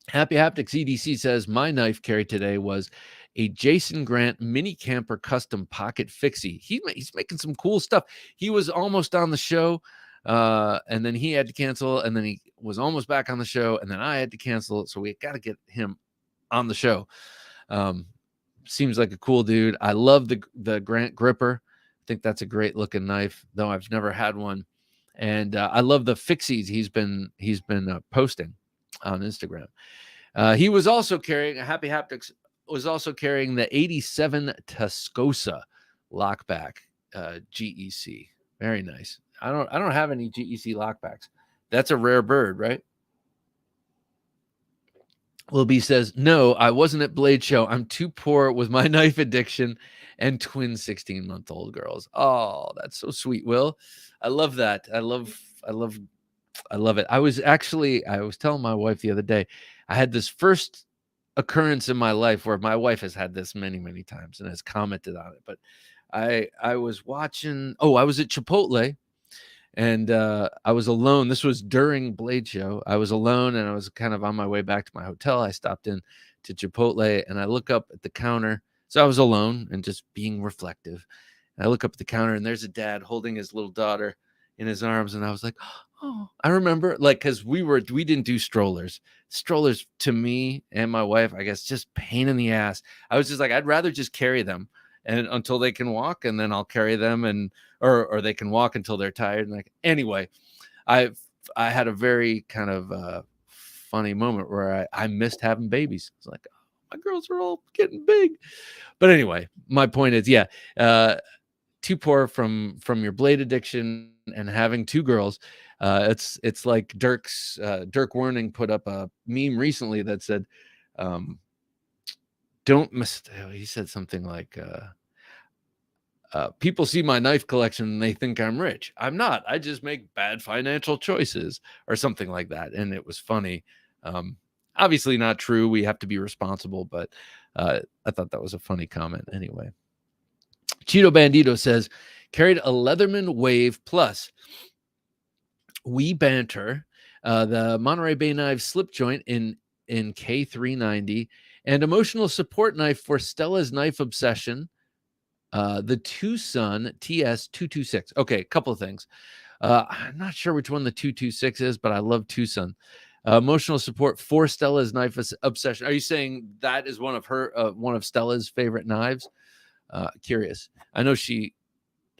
Happy Haptics EDC says, my knife carry today was a Jason Grant mini camper custom pocket fixie. He's making some cool stuff. He was almost on the show, and then he had to cancel, and then he was almost back on the show, and then I had to cancel. So we got to get him on the show. Seems like a cool dude. I love the Grant gripper. I think that's a great looking knife, though I've never had one. And I love the fixies he's been posting on Instagram. He was also carrying Happy Haptics was also carrying the 87 Tascosa lockback GEC. Very nice. I don't have any GEC lockbacks. That's a rare bird, right? Will B says, no, I wasn't at Blade Show. I'm too poor with my knife addiction and twin 16-month-old girls. Oh, that's so sweet, Will. I love that. I love it. I was telling my wife the other day, I had this first occurrence in my life where my wife has had this many, many times and has commented on it. But I was watching, I was at Chipotle, and I was alone. This was during Blade Show. I was alone, and I was kind of on my way back to my hotel. I stopped in to Chipotle, and I look up at the counter. So I was alone and just being reflective. And I look up at the counter, and there's a dad holding his little daughter in his arms, and I was like, oh, I remember, like, because we didn't do strollers. Strollers to me and my wife, I guess, just pain in the ass. I was just like, I'd rather just carry them and until they can walk, and then I'll carry them, and or they can walk until they're tired. And like, anyway, I had a very kind of funny moment where I missed having babies. It's like, oh, my girls are all getting big. But anyway, my point is, too poor from your blade addiction and having two girls. It's like Dirk Werning put up a meme recently that said, he said something like, people see my knife collection and they think I'm rich. I'm not. I just make bad financial choices, or something like that. And it was funny. Obviously not true. We have to be responsible, but I thought that was a funny comment anyway. Cheeto Bandito says, carried a Leatherman Wave Plus. We banter the Monterey Bay knife slip joint in K390, and emotional support knife for Stella's knife obsession, the Tucson TS226. Okay, a couple of things. I'm not sure which one the 226 is, but I love Tucson. Emotional support for Stella's knife obsession. Are you saying that is one of Stella's favorite knives? Curious. I know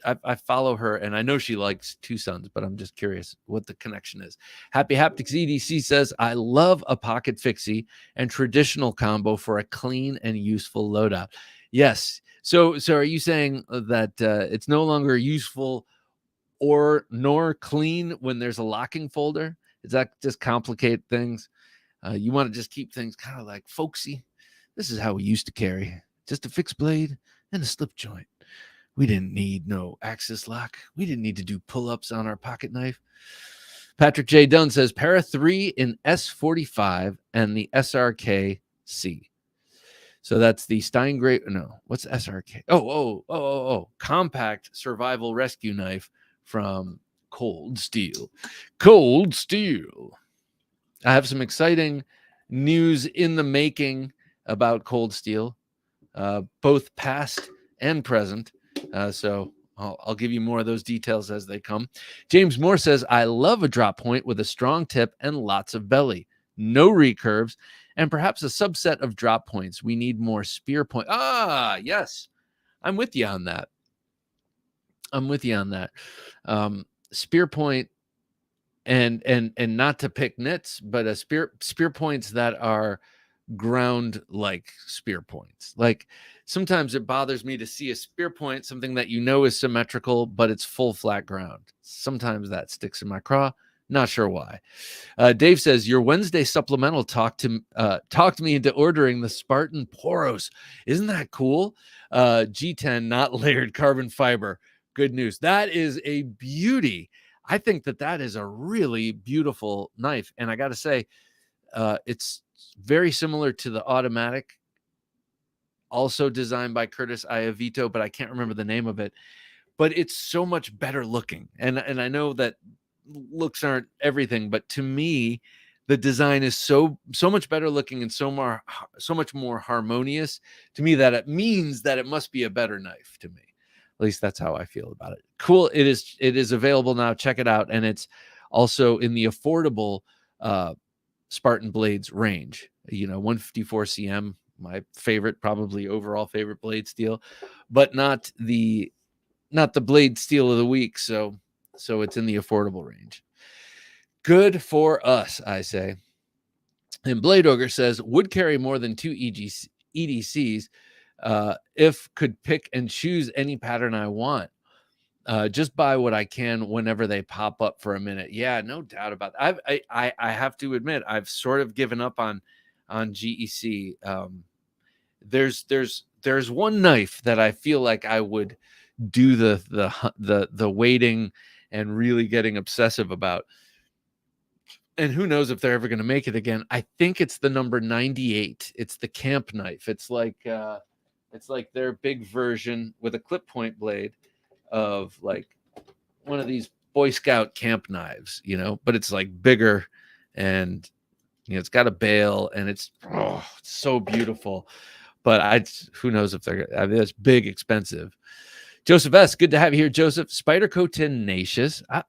I follow her, and I know she likes Tucson's, but I'm just curious what the connection is. Happy Haptics EDC says, I love a pocket fixie and traditional combo for a clean and useful loadout. Yes. So are you saying that it's no longer useful nor clean when there's a locking folder? Does that just complicate things? You want to just keep things kind of like folksy. This is how we used to carry. Just a fixed blade and a slip joint. We didn't need no axis lock. We didn't need to do pull-ups on our pocket knife. Patrick J. Dunn says, Para 3 in S45 and the SRK-C. So that's the Steingray. No, what's SRK? Compact survival rescue knife from Cold Steel. Cold Steel. I have some exciting news in the making about Cold Steel, both past and present. So I'll give you more of those details as they come. James Moore says, I love a drop point with a strong tip and lots of belly, no recurves, and perhaps a subset of drop points. We need more spear point. Yes, I'm with you on that. Spear point and not to pick nits, but a spear points that are ground like spear points. Like sometimes it bothers me to see a spear point, something that you know is symmetrical, but it's full flat ground. Sometimes that sticks in my craw. Not sure why. Dave says your Wednesday supplemental talked me into ordering the Spartan Poros. Isn't that cool? G10 not layered carbon fiber. Good news. That is a beauty. I think that is a really beautiful knife, and I got to say, it's very similar to the automatic, also designed by Curtis Iavito, but I can't remember the name of it. But it's so much better looking, and I know that looks aren't everything, but to me, the design is so much better looking and so much more harmonious to me that it means that it must be a better knife to me. At least that's how I feel about it. Cool. It is available now. Check it out, and it's also in the affordable Spartan blades range. 154 cm, my favorite, probably overall favorite blade steel, but not the blade steel of the week. So it's in the affordable range. Good for us, I say. And Blade Ogre says would carry more than 2 EDCs if could pick and choose any pattern I want. Just buy what I can whenever they pop up for a minute. Yeah, no doubt about that. I have to admit, I've sort of given up on GEC. There's one knife that I feel like I would do the waiting and really getting obsessive about. And who knows if they're ever going to make it again. I think it's the number 98. It's the camp knife. It's like their big version with a clip point blade of like one of these Boy Scout camp knives, but it's like bigger and it's got a bail and it's so beautiful. But who knows if it's big, expensive. Joseph S., good to have you here, Joseph. Spyderco Tenacious. I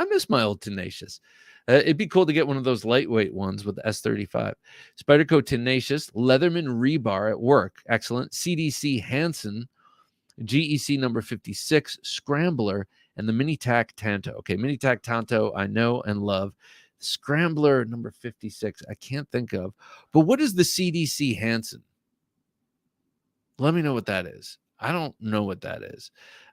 miss my old Tenacious. It'd be cool to get one of those lightweight ones with the S35. Spyderco Tenacious, Leatherman rebar at work. Excellent. CDC Hansen, GEC number 56, Scrambler, and the Mini-Tac Tanto. Okay, Mini-Tac Tanto, I know and love. Scrambler number 56, I can't think of. But what is the CDC Hansen? Let me know what that is. I don't know what that is.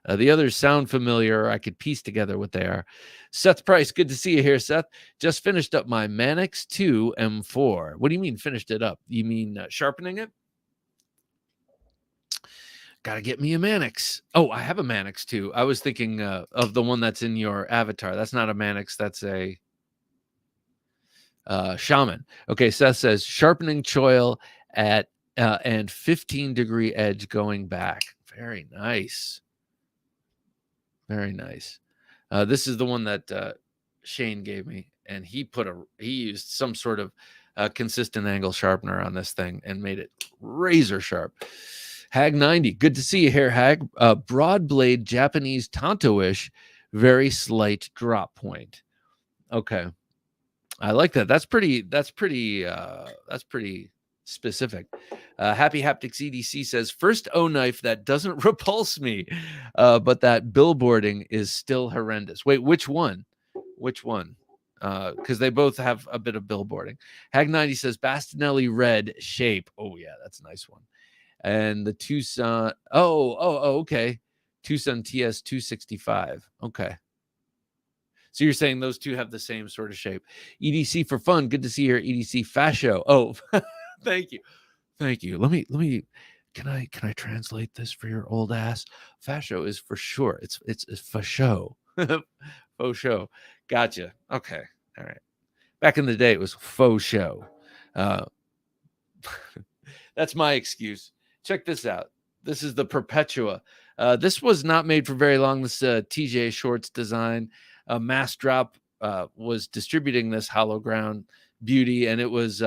The others sound familiar. I could piece together what they are. Seth Price, good to see you here, Seth. Just finished up my Manix 2 M4. What do you mean finished it up? You mean sharpening it? Got to get me a Manix. Oh, I have a Manix too. I was thinking of the one that's in your avatar. That's not a Manix. That's a Shaman. Okay, Seth says sharpening choil at and 15-degree edge going back. Very nice. Very nice. This is the one that Shane gave me, and he used some sort of consistent angle sharpener on this thing and made it razor sharp. Hag 90, good to see you here, Hag. Broad blade Japanese Tanto-ish, very slight drop point. Okay, I like that. That's pretty specific. Happy Haptics EDC says first O knife that doesn't repulse me, but that billboarding is still horrendous. Wait, which one? Because they both have a bit of billboarding. Hag 90 says Bastinelli red shape. Oh yeah, that's a nice one. And the Tucson. Okay. Tucson TS 265. Okay. So you're saying those two have the same sort of shape. EDC for fun. Good to see you here, EDC Fascio. Oh, thank you. Let me. Can I translate this for your old ass? Fascio is for sure. It's for show. Faux show. Gotcha. Okay. All right. Back in the day, it was faux show. That's my excuse. Check this out. This is the Perpetua. This was not made for very long. This TJ Shorts design. Mass Drop was distributing this hollow ground beauty, and it was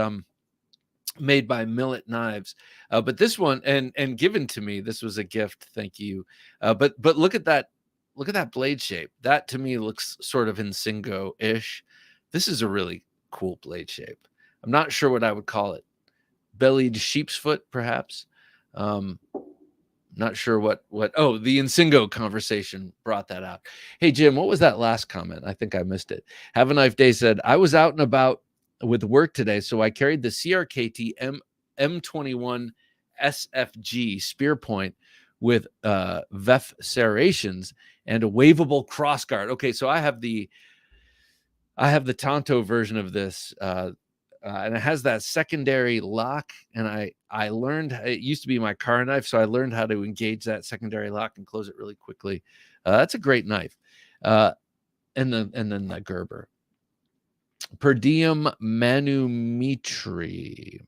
made by Millet Knives. But this one, and given to me, this was a gift. Thank you. But look at that. Look at that blade shape. That to me looks sort of Insingo-ish. This is a really cool blade shape. I'm not sure what I would call it. Bellied sheep's foot, perhaps. Not sure what the Insingo conversation brought that out. Hey Jim, what was that last comment? I think I missed it. Have a Knife Day said, I was out and about with work today, so I carried the CRKT M21 SFG spear point with VEF serrations and a waveable crossguard. Okay, so I have the Tonto version of this, and it has that secondary lock. And I learned, it used to be my car knife, so I learned how to engage that secondary lock and close it really quickly. That's a great knife. And then the Gerber. Per diem Manumitri.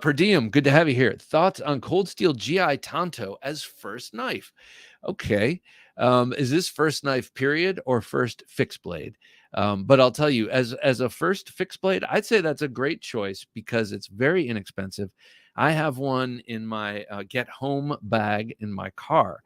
Per diem, good to have you here. Thoughts on Cold Steel GI Tonto as first knife? Okay. Is this first knife period or first fixed blade? But I'll tell you, as a first fixed blade, I'd say that's a great choice because it's very inexpensive. I have one in my get home bag in my car.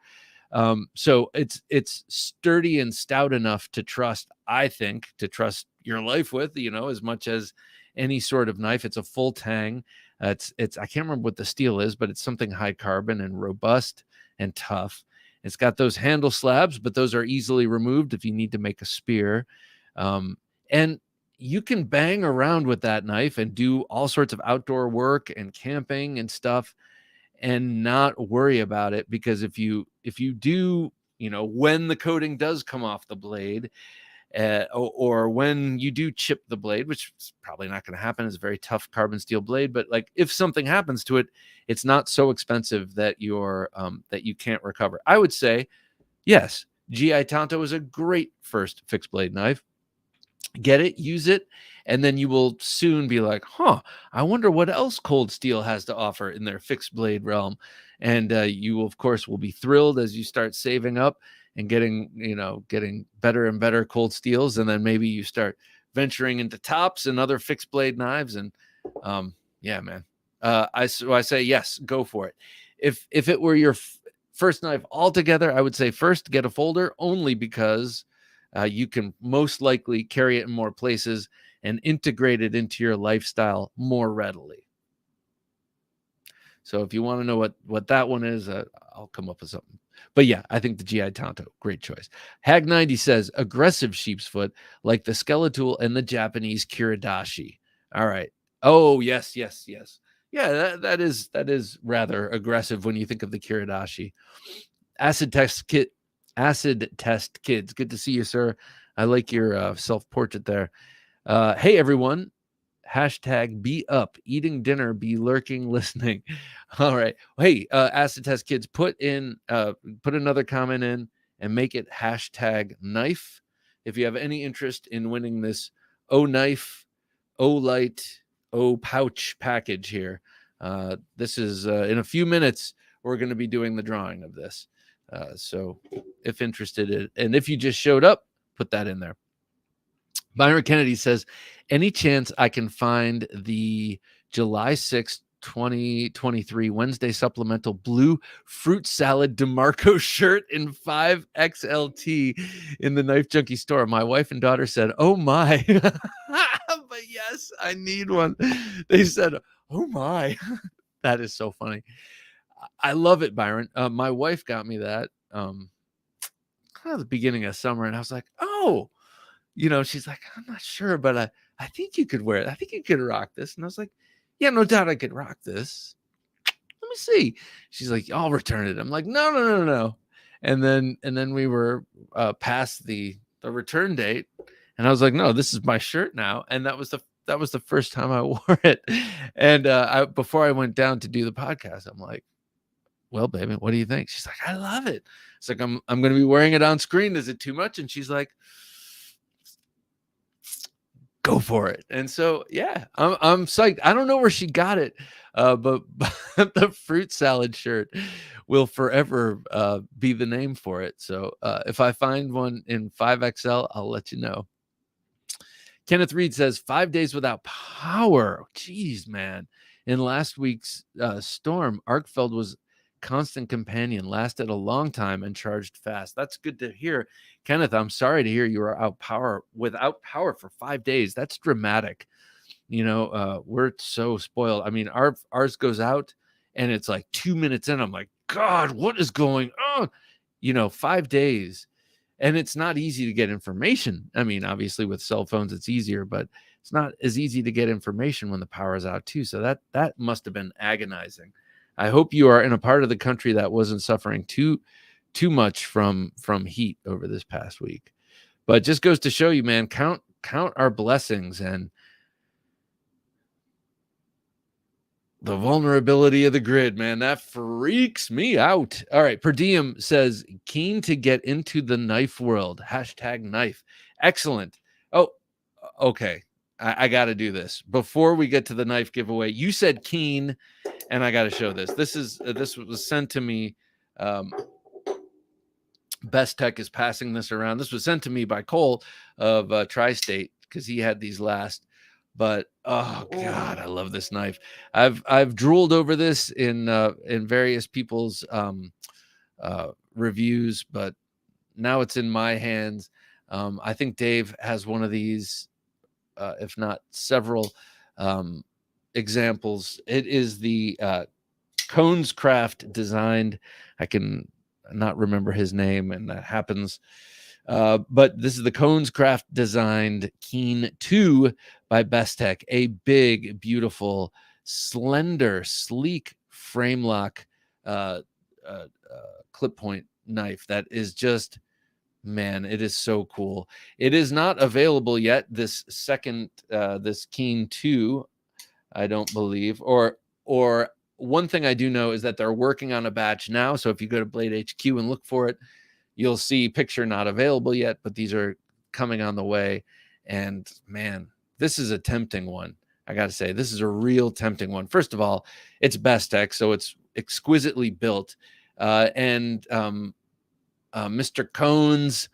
So it's sturdy and stout enough to trust, I think, to trust your life with, as much as any sort of knife. It's a full tang. It's I can't remember what the steel is, but it's something high carbon and robust and tough. It's got those handle slabs, but those are easily removed if you need to make a spear. And you can bang around with that knife and do all sorts of outdoor work and camping and stuff and not worry about it, because if you do, when the coating does come off the blade, or when you do chip the blade, which is probably not going to happen, it's a very tough carbon steel blade, but like if something happens to it, it's not so expensive that that you can't recover. I would say, yes, GI Tonto is a great first fixed blade knife. Get it, use it, and then you will soon be like, I wonder what else Cold Steel has to offer in their fixed blade realm. And you of course will be thrilled as you start saving up and getting better and better Cold Steels, and then maybe you start venturing into tops and other fixed blade knives. And yeah, man, I say yes, go for it. If it were your first knife altogether, I would say first get a folder, only because you can most likely carry it in more places and integrate it into your lifestyle more readily. So if you want to know what that one is, I'll come up with something. But yeah, I think the GI Tonto, great choice. Hag90 says, aggressive sheep's foot, like the Skeletool and the Japanese Kiradashi. All right. Oh, yes. Yeah, that is rather aggressive when you think of the Kiradashi. Acid Test Kids, good to see you, sir. I like your self-portrait there. Hey everyone, hashtag be up, eating dinner, be lurking, listening. All right. Hey, Acid Test Kids, put another comment in and make it hashtag knife if you have any interest in winning this knife, light, pouch package here. This is in a few minutes we're going to be doing the drawing of this. So if interested, and if you just showed up, put that in there. Byron Kennedy says, any chance I can find the July 6th, 2023 Wednesday supplemental blue fruit salad DeMarco shirt in 5XLT in the Knife Junkie store? My wife and daughter said, oh my. But yes, I need one. They said, oh my. That is so funny. I love it, Byron. My wife got me that kind of the beginning of summer, and I was like, oh, she's like, I'm not sure, but I think you could wear it. I think you could rock this. And I was like, yeah, no doubt I could rock this. Let me see. She's like, I'll return it. I'm like, no. And then we were past the return date, and I was like, no, this is my shirt now. And that was the first time I wore it. And before I went down to do the podcast, I'm like, well, baby, what do you think? She's like, I love it. It's like, I'm going to be wearing it on screen. Is it too much? And she's like, go for it. And so, yeah, I'm psyched. I don't know where she got it, but the fruit salad shirt will forever be the name for it. So if I find one in 5XL, I'll let you know. Kenneth Reed says 5 days without power. Jeez, man. In last week's storm, Arkfeld was constant companion, lasted a long time and charged fast. That's good to hear. Kenneth, I'm sorry to hear you are without power for 5 days. That's dramatic. We're so spoiled. I mean, ours goes out and it's like 2 minutes in. I'm like, God, what is going on? 5 days. And it's not easy to get information. I mean, obviously with cell phones, it's easier, but it's not as easy to get information when the power is out too. So that must have been agonizing. I hope you are in a part of the country that wasn't suffering too much from heat over this past week. But just goes to show you, man, count our blessings and the vulnerability of the grid, man. That freaks me out. All right. Per Diem says, keen to get into the knife world. #knife. Excellent. Oh, okay. I got to do this. Before we get to the knife giveaway, you said keen, and I got to show this. This was sent to me. Best Tech is passing this around. This was sent to me by Cole of Tri-State because he had these last. But oh God, I love this knife. I've drooled over this in various people's reviews, but now it's in my hands. I think Dave has one of these, if not several examples. It is the Cones Craft designed. I can not remember his name, and that happens. But this is the Cones Craft designed Keen 2 by Best Tech, a big, beautiful, slender, sleek frame lock clip point knife that is just, man, it is so cool. It is not available yet. This Keen 2, I don't believe, or one thing I do know is that they're working on a batch now. So if you go to Blade HQ and look for it, you'll see picture not available yet, but these are coming on the way. And man, this is a tempting one. I got to say, this is a real tempting one. First of all, it's Best Tech, so it's exquisitely built. And Mr. Cones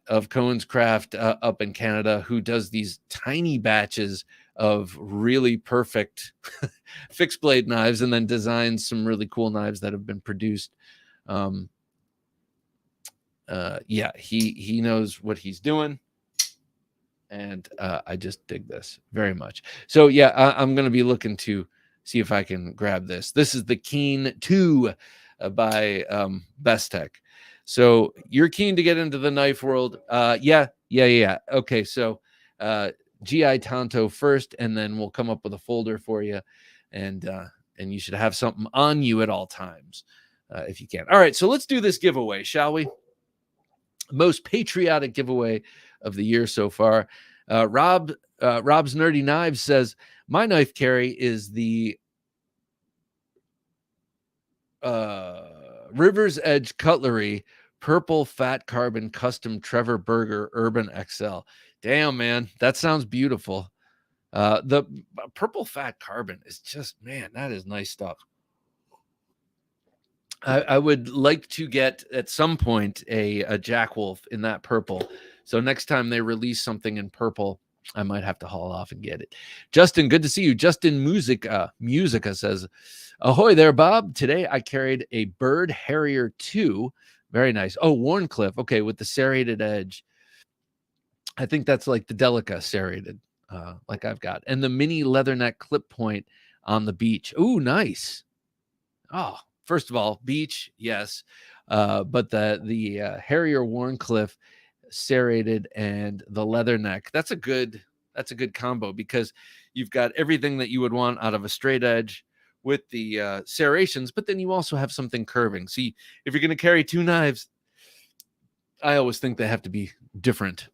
of Cones Craft up in Canada, who does these tiny batches of really perfect fixed blade knives and then designs some really cool knives that have been produced. Yeah, he knows what he's doing, and I just dig this very much. So yeah, I'm going to be looking to see if I can grab this. This is the Keen 2 by Best Tech. So you're keen to get into the knife world. Yeah. Okay, so GI Tanto first, and then we'll come up with a folder for you, and you should have something on you at all times if you can. All right, so let's do this giveaway, shall we? Most patriotic giveaway of the year so far. Rob's Nerdy Knives says, my knife carry is the River's Edge Cutlery Purple Fat Carbon Custom Trevor Berger Urban XL. Damn, man, that sounds beautiful. The Purple Fat Carbon is just, man, that is nice stuff. I would like to get at some point a Jack Wolf in that purple. So next time they release something in purple, I might have to haul off and get it. Justin, good to see you. Justin Musica says, ahoy there, Bob. Today I carried a Bird Harrier 2. Very nice. Oh, Warncliffe. Okay, with the serrated edge. I think that's like the Delica serrated, like I've got. And the mini leatherneck clip point on the beach. Ooh, nice. Oh, first of all, beach, yes. But the Harrier Warncliffe serrated and the leatherneck, that's a good combo, because you've got everything that you would want out of a straight edge with the serrations, but then you also have something curving. See, if you're going to carry two knives, I always think they have to be different.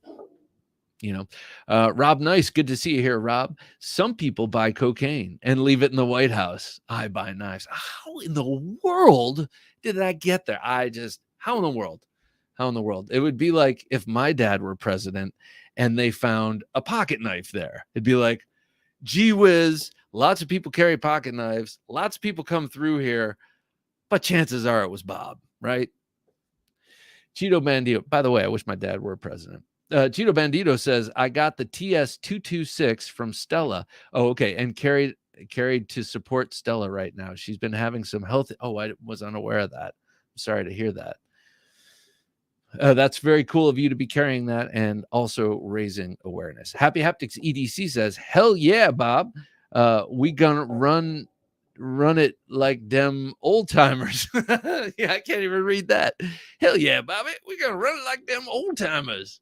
Rob Nice, good to see you here, Rob. Some people buy cocaine and leave it in the White House. I buy knives. How in the world did that get there? How in the world? It would be like if my dad were president and they found a pocket knife there. It'd be like, gee whiz, lots of people carry pocket knives. Lots of people come through here, but chances are it was Bob, right? Cheeto Bandito. By the way, I wish my dad were president. Cheeto Bandito says, I got the TS-226 from Stella. Oh, okay. And carried to support Stella right now. She's been having some health. Oh, I was unaware of that. I'm sorry to hear that. That's very cool of you to be carrying that and also raising awareness. Happy Haptics EDC says, hell yeah, Bob. We gonna run it like them old timers. Yeah, I can't even read that. Hell yeah, Bobby. We're gonna run it like them old timers.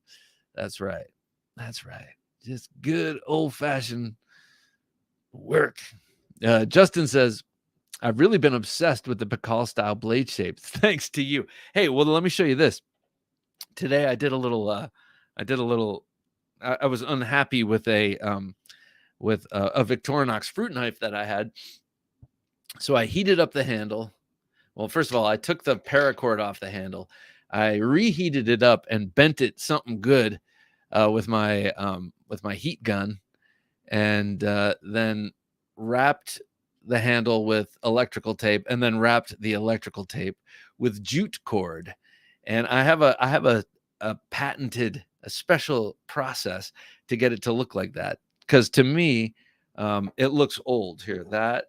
That's right. That's right. Just good old fashioned work. Justin says, I've really been obsessed with the Bacall style blade shapes. Thanks to you. Hey, well, let me show you this. Today I did a little I was unhappy with a Victorinox fruit knife that I had. So I heated up the handle. Well, first of all, I took the paracord off the handle. I reheated it up and bent it something good with my heat gun, and then wrapped the handle with electrical tape, and then wrapped the electrical tape with jute cord. And I have a patented, a special process to get it to look like that. Because to me, it looks old. Here, that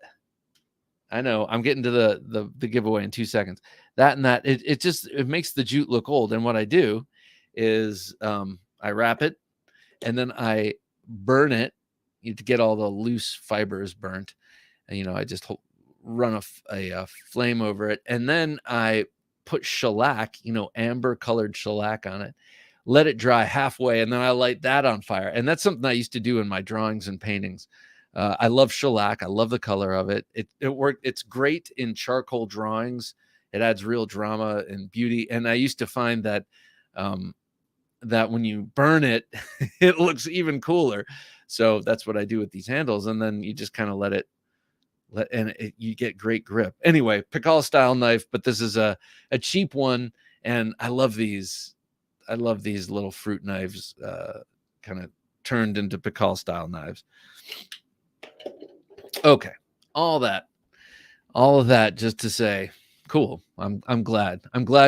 I know I'm getting to the giveaway in 2 seconds. That and that, it makes the jute look old. And what I do is I wrap it, and then I burn it to get all the loose fibers burnt. And I just run a flame over it, and then I put shellac, amber colored shellac on it, let it dry halfway, and then I light that on fire. And that's something I used to do in my drawings and paintings. I love shellac. I love the color of it. It worked. It's great in charcoal drawings. It adds real drama and beauty. And I used to find that that when you burn it, it looks even cooler. So that's what I do with these handles. And then you just kind of let it, you get great grip. Anyway, Bacall style knife, but this is a cheap one. And I love these. I love these little fruit knives kind of turned into Bacall style knives. Okay. All of that just to say, cool. I'm glad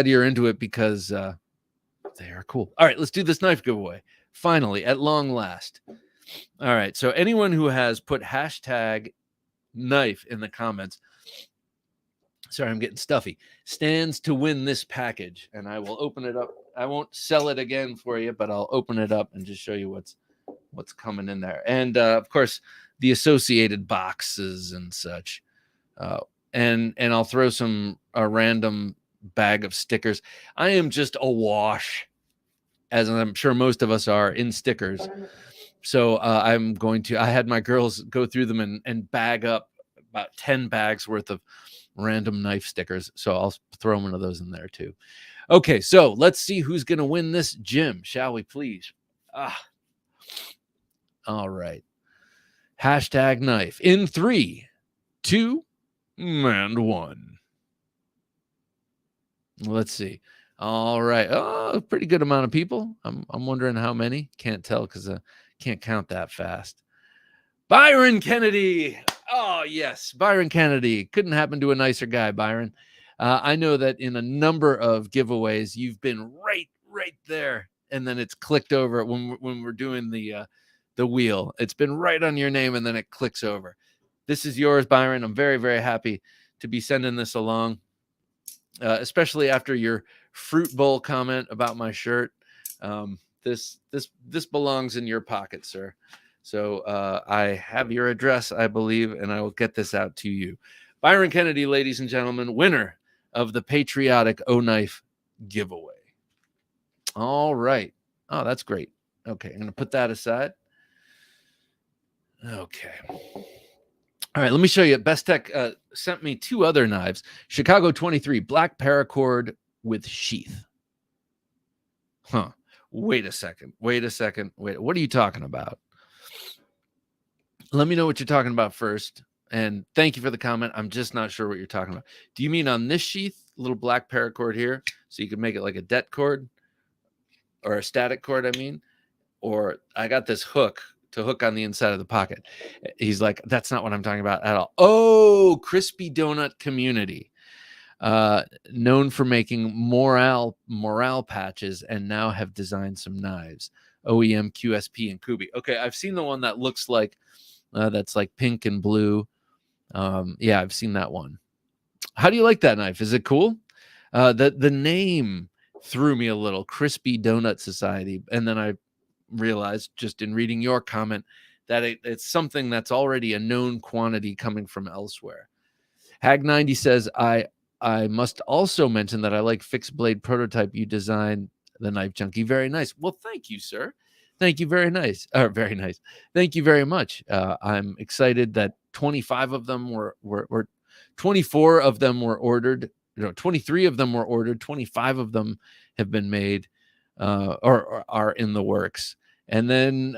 you're into it, because they are cool. All right, let's do this knife giveaway. Finally, at long last. All right. So anyone who has put hashtag knife in the comments, sorry, I'm getting stuffy, stands to win this package. And I will open it up. I won't sell it again for you, but I'll open it up and just show you what's coming in there. And of course, the associated boxes and such. And I'll throw a random bag of stickers. I am just awash, as I'm sure most of us are, in stickers. So I had my girls go through them and bag up about 10 bags worth of random knife stickers. So I'll throw one of those in there too. Okay, so let's see who's going to win this gym, shall we please? All right. Hashtag knife in 3, 2, and 1. Let's see. All right. Oh, pretty good amount of people. I'm wondering how many. Can't tell because I can't count that fast. Byron Kennedy. Oh, yes. Byron Kennedy. Couldn't happen to a nicer guy, Byron. I know that in a number of giveaways, you've been right there. And then it's clicked over when we're doing the wheel. It's been right on your name, and then it clicks over. This is yours, Byron. I'm very, very happy to be sending this along, especially after your fruit bowl comment about my shirt. This belongs in your pocket, sir. So I have your address, I believe, and I will get this out to you. Byron Kennedy, ladies and gentlemen, winner of the patriotic O-Knife giveaway. All right. Oh, that's great. Okay, I'm going to put that aside. Okay. All right, let me show you. Best Tech sent me 2 other knives. Chicago 23, black paracord with sheath. Huh. Wait a second. Wait, what are you talking about? Let me know what you're talking about first. And thank you for the comment. I'm just not sure what you're talking about. Do you mean on this sheath, little black paracord here, so you can make it like a det cord or a static cord, I mean? or I got this hook to hook on the inside of the pocket. He's like, that's not what I'm talking about at all. Oh, Crispy Donut Community. Known for making morale patches and now have designed some knives. OEM, QSP, and Kubi. Okay, I've seen the one that looks like that's like pink and blue. Yeah, I've seen that one. How do you like that knife? Is it cool? The name threw me a little. Crispy Donut Society, and then I realized just in reading your comment that it's something that's already a known quantity coming from elsewhere. Hag90 says, I must also mention that I like fixed blade prototype you designed, the Knife Junkie. Very nice. Well, thank you, sir. Thank you. Very nice. Very nice. Thank you very much. I'm excited that 25 of them were 24 of them were ordered. 23 of them were ordered. 25 of them have been made or are in the works. And then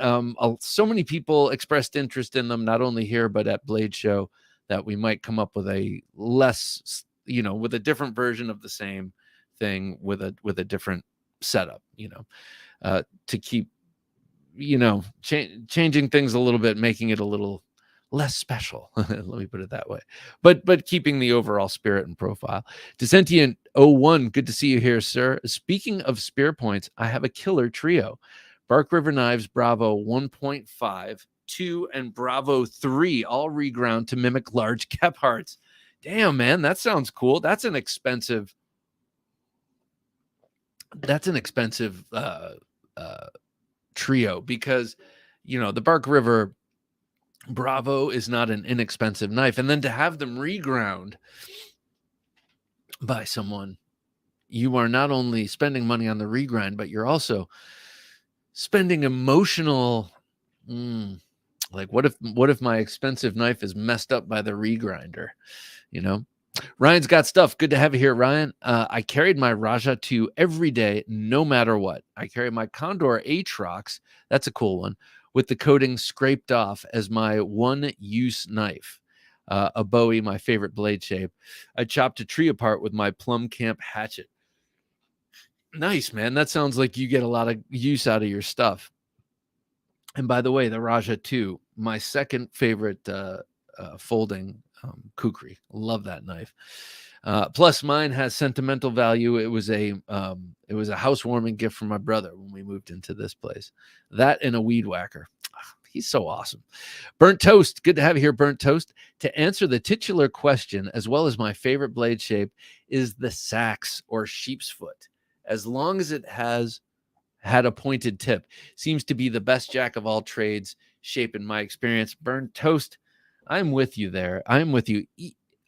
so many people expressed interest in them, not only here, but at Blade Show, that we might come up with a less, with a different version of the same thing with a different setup, to keep, changing things a little bit, making it a little less special. Let me put it that way, but keeping the overall spirit and profile. Dissentient 01, good to see you here, sir. Speaking of spear points, I have a killer trio: Bark River Knives Bravo 1.5, 2, and Bravo 3, all reground to mimic large cap hearts. Damn, man, that sounds cool. That's an expensive trio, because the Bark River Bravo is not an inexpensive knife, and then to have them reground by someone, you are not only spending money on the regrind, but you're also spending emotional. Like, what if my expensive knife is messed up by the regrinder? Ryan's got stuff. Good to have you here, Ryan. I carried my Raja 2 every day, no matter what. I carry my Condor Atrox. That's a cool one, with the coating scraped off, as my one-use knife. A Bowie, my favorite blade shape. I chopped a tree apart with my Plum Camp hatchet. Nice, man. That sounds like you get a lot of use out of your stuff. And by the way, the Raja 2, my second favorite folding kukri. Love that knife. Plus, mine has sentimental value. It was a housewarming gift from my brother when we moved into this place. That and a weed whacker. He's so awesome. Burnt Toast. Good to have you here, Burnt Toast. To answer the titular question, as well as my favorite blade shape, is the sax or sheep's foot. As long as it has had a pointed tip, seems to be the best jack of all trades shape in my experience. Burnt Toast, I'm with you there. I'm with you.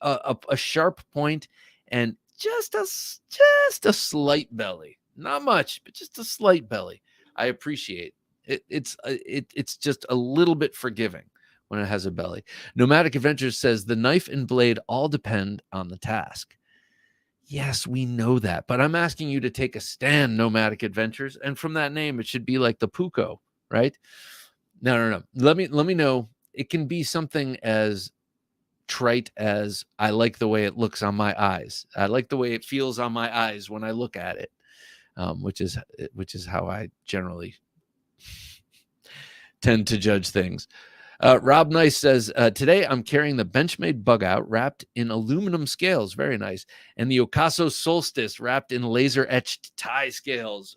A sharp point and just a slight belly. Not much, but just a slight belly. I appreciate it. It's just a little bit forgiving when it has a belly. Nomadic Adventures says the knife and blade all depend on the task. Yes, we know that, but I'm asking you to take a stand, Nomadic Adventures, and from that name, it should be like the Puko, right? No. Let me know. It can be something as trite as, I like the way it looks on my eyes. I like the way it feels on my eyes when I look at it, which is how I generally tend to judge things. Rob Nice says, today I'm carrying the Benchmade Bug Out wrapped in aluminum scales. Very nice. And the Ocaso Solstice wrapped in laser etched tie scales.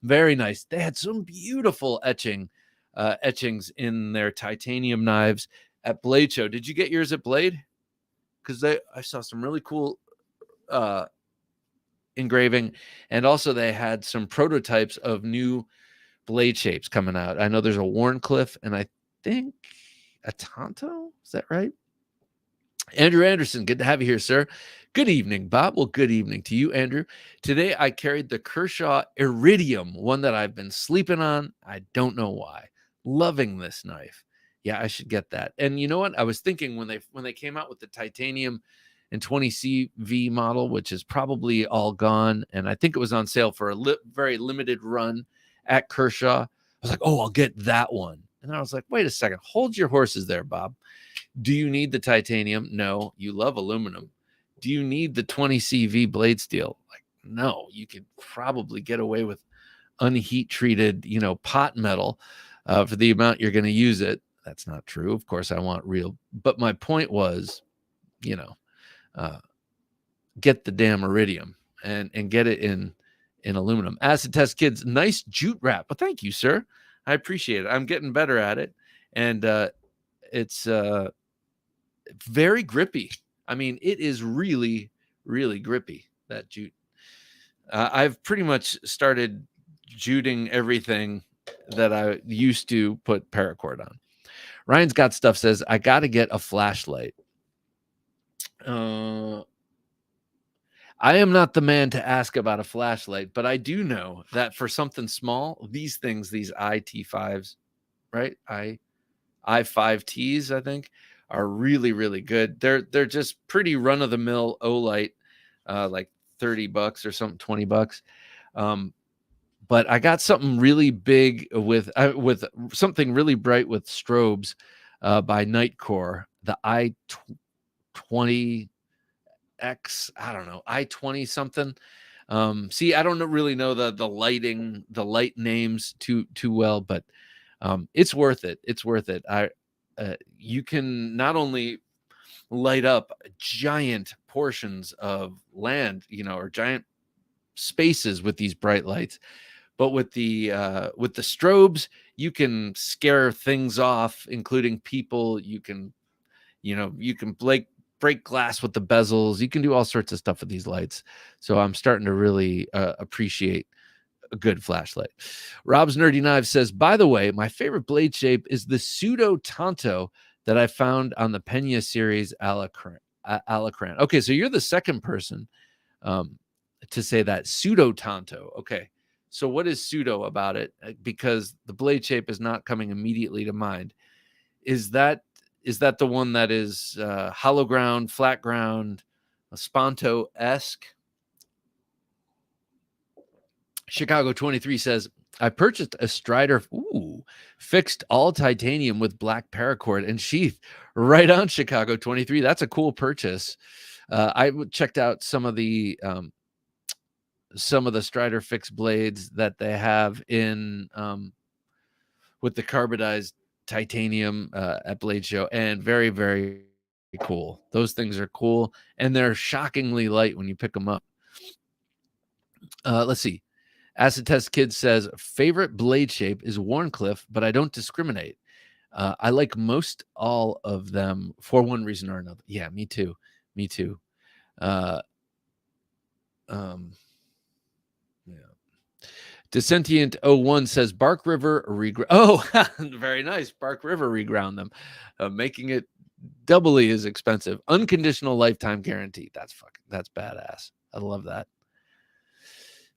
Very nice. They had some beautiful etchings in their titanium knives at Blade Show. Did you get yours at Blade? Because I saw some really cool engraving, and also they had some prototypes of new blade shapes coming out. I know there's a Warncliffe, and I think a Tonto. Is that right? Andrew Anderson, good to have you here, sir. Good evening, Bob. Well, good evening to you, Andrew. Today I carried the Kershaw Iridium, one that I've been sleeping on. I don't know why. Loving this knife. Yeah, I should get that. And you know what? I was thinking when they came out with the titanium and 20CV model, which is probably all gone, and I think it was on sale for a very limited run at Kershaw. I was like, oh, I'll get that one. And I was like, wait a second. Hold your horses there, Bob. Do you need the titanium? No. You love aluminum. Do you need the 20CV blade steel? Like, no. You could probably get away with unheat treated, pot metal for the amount you're going to use it. That's not true. Of course, I want real. But my point was, uh, get the damn iridium and get it in aluminum. Acid Test Kids, nice jute wrap. Well, thank you, sir. I appreciate it. I'm getting better at it, and it's very grippy. I mean, it is really, really grippy, that jute. I've pretty much started juting everything that I used to put paracord on. Ryan's Got Stuff says, I got to get a flashlight. I am not the man to ask about a flashlight, but I do know that for something small, these things, these IT5s, right? I5Ts, I think, are really, really good. They're just pretty run of the mill Olight, like $30 or something, $20. But I got something really big with something really bright with strobes by Nightcore, the I20X, I don't know, I20 something. See, I don't really know the light names too well, but it's worth it. It's worth it. You can not only light up giant portions of land, or giant spaces with these bright lights, but with the strobes, you can scare things off, including people. You can break glass with the bezels. You can do all sorts of stuff with these lights. So I'm starting to really appreciate a good flashlight. Rob's Nerdy Knives says, by the way, my favorite blade shape is the pseudo tanto that I found on the Pena series Alacran. Okay, so you're the second person to say that, pseudo tanto. Okay, so what is pseudo about it? Because the blade shape is not coming immediately to mind. Is that the one that is hollow ground, flat ground, Sponto-esque? Chicago 23 says, I purchased a Strider, fixed all titanium with black paracord and sheath. Right on, Chicago 23. That's a cool purchase. I checked out some of the Strider fixed blades that they have in with the carbonized titanium at Blade Show, and very, very cool. Those things are cool, and they're shockingly light when you pick them up. Let's see. Acid Test Kid says, favorite blade shape is Warncliffe, but I don't discriminate. I like most all of them for one reason or another. Yeah, me too. Yeah. Dissentient 01 says Bark River very nice. Bark River reground them, making it doubly as expensive. Unconditional lifetime guarantee. That's badass. I love that.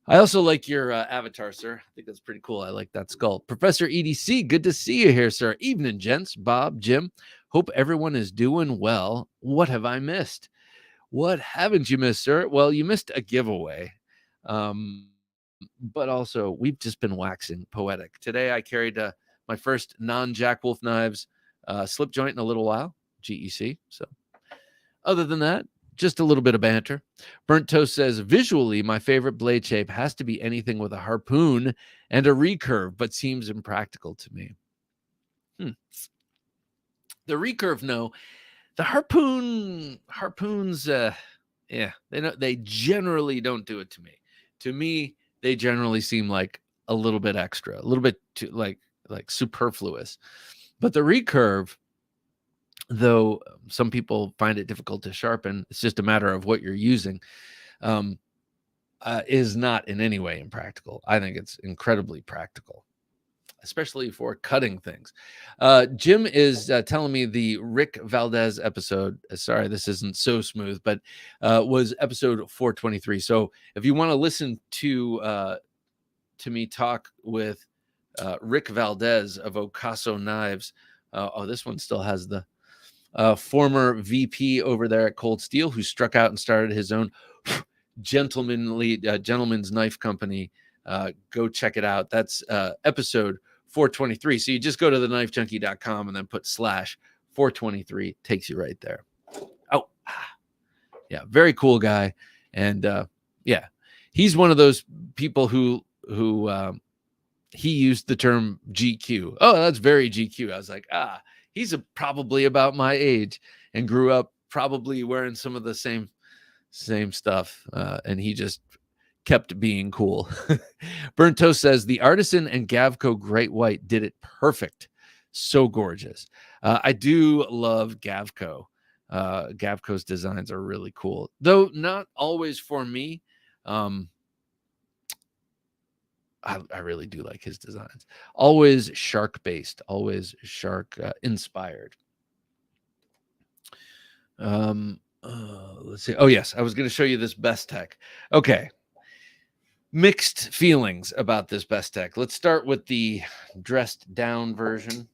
I also like your avatar, sir. I think that's pretty cool. I like that skull. Professor EDC, good to see you here, sir. Evening, gents. Bob, Jim. Hope everyone is doing well. What have I missed? What haven't you missed, sir? Well, you missed a giveaway. But also, we've just been waxing poetic. Today, I carried my first non-Jack Wolf Knives slip joint in a little while, GEC. So other than that, just a little bit of banter. Burnt Toast says, visually, my favorite blade shape has to be anything with a harpoon and a recurve, but seems impractical to me. The recurve, no. The harpoons, they generally don't do it to me. To me, they generally seem like a little bit extra, a little bit too, like superfluous. But the recurve, though some people find it difficult to sharpen, it's just a matter of what you're using, is not in any way impractical. I think it's incredibly practical, especially for cutting things. Jim is telling me the Rick Valdez episode, sorry, this isn't so smooth, but was episode 423. So if you want to listen to me talk with Rick Valdez of Ocaso Knives, this one still has the former VP over there at Cold Steel, who struck out and started his own gentleman's knife company. Go check it out. That's episode 423. So you just go to thenifejunkie.com and then put /423, takes you right there. Yeah, very cool guy. And he's one of those people who he used the term GQ. Oh, that's very GQ. I was like, he's probably about my age and grew up probably wearing some of the same stuff. And he just kept being cool. Burnt Toast says the Artisan and Gavco Great White did it perfect. So gorgeous. I do love Gavco. Gavco's designs are really cool, though not always for me. I really do like his designs. Always shark based, always shark inspired. Let's see. Oh, yes. I was going to show you this Best Tech. Okay. Mixed feelings about this Best Tech. Let's start with the dressed down version.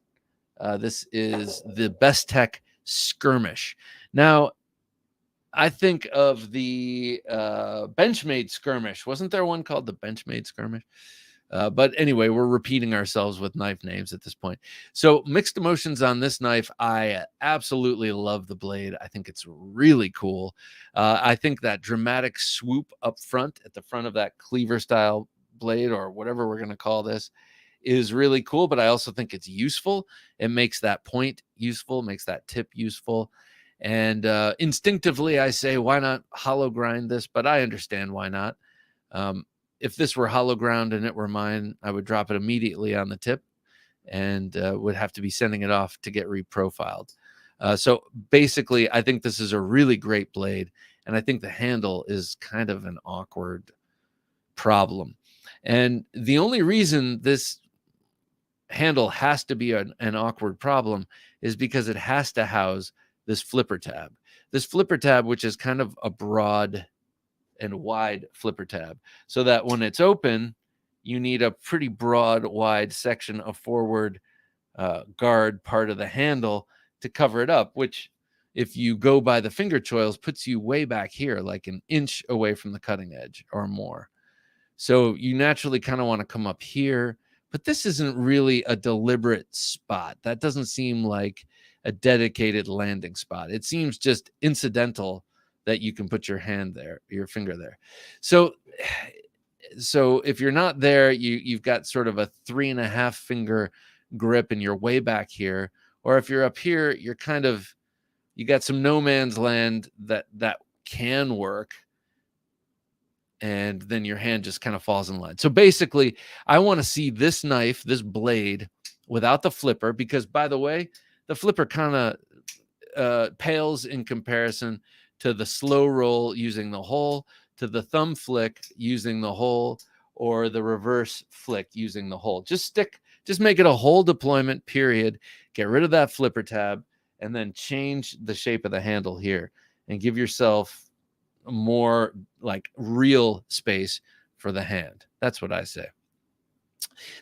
This is the Best Tech Skirmish. Now, I think of the Benchmade Skirmish. Wasn't there one called the Benchmade Skirmish? But anyway, we're repeating ourselves with knife names at this point. So mixed emotions on this knife. I absolutely love the blade. I think it's really cool. I think that dramatic swoop up front at the front of that cleaver style blade, or whatever we're going to call this, is really cool. But I also think it's useful. It makes that point useful, makes that tip useful. And instinctively, I say, why not hollow grind this? But I understand why not. If this were hollow ground and it were mine, I would drop it immediately on the tip and would have to be sending it off to get reprofiled. So basically, I think this is a really great blade. And I think the handle is kind of an awkward problem. And the only reason this handle has to be an awkward problem is because it has to house this flipper tab. This flipper tab, which is kind of a broad and wide flipper tab, so that when it's open, you need a pretty broad, wide section of forward guard part of the handle to cover it up, which, if you go by the finger choils, puts you way back here, like an inch away from the cutting edge or more. So you naturally kind of want to come up here, but this isn't really a deliberate spot. That doesn't seem like a dedicated landing spot. It seems just incidental that you can put your hand there, your finger there. So if you're not there, you've got sort of a 3.5 finger grip and you're way back here. Or if you're up here, you got some no man's land that can work. And then your hand just kind of falls in line. So basically, I want to see this knife, this blade, without the flipper, because, by the way, the flipper kind of pales in comparison to the slow roll using the hole, to the thumb flick using the hole, or the reverse flick using the hole. Just make it a hole deployment, period. Get rid of that flipper tab, and then change the shape of the handle here and give yourself more like real space for the hand. That's what I say.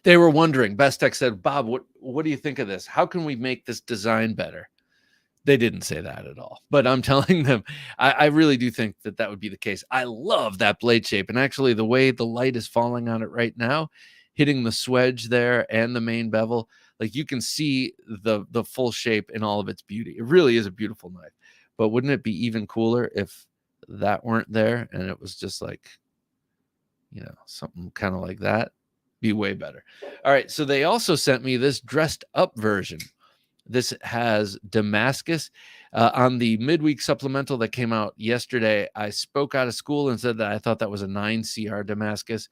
They were wondering. Best Tech said, Bob, what do you think of this? How can we make this design better? They didn't say that at all, but I'm telling them, I really do think that would be the case. I love that blade shape. And actually, the way the light is falling on it right now, hitting the swedge there and the main bevel, like, you can see the full shape in all of its beauty. It really is a beautiful knife. But wouldn't it be even cooler if that weren't there and it was just like, something kind of like that? Be way better. All right, so they also sent me this dressed up version. This has Damascus. On the midweek supplemental that came out yesterday, I spoke out of school and said that I thought that was a 9CR Damascus.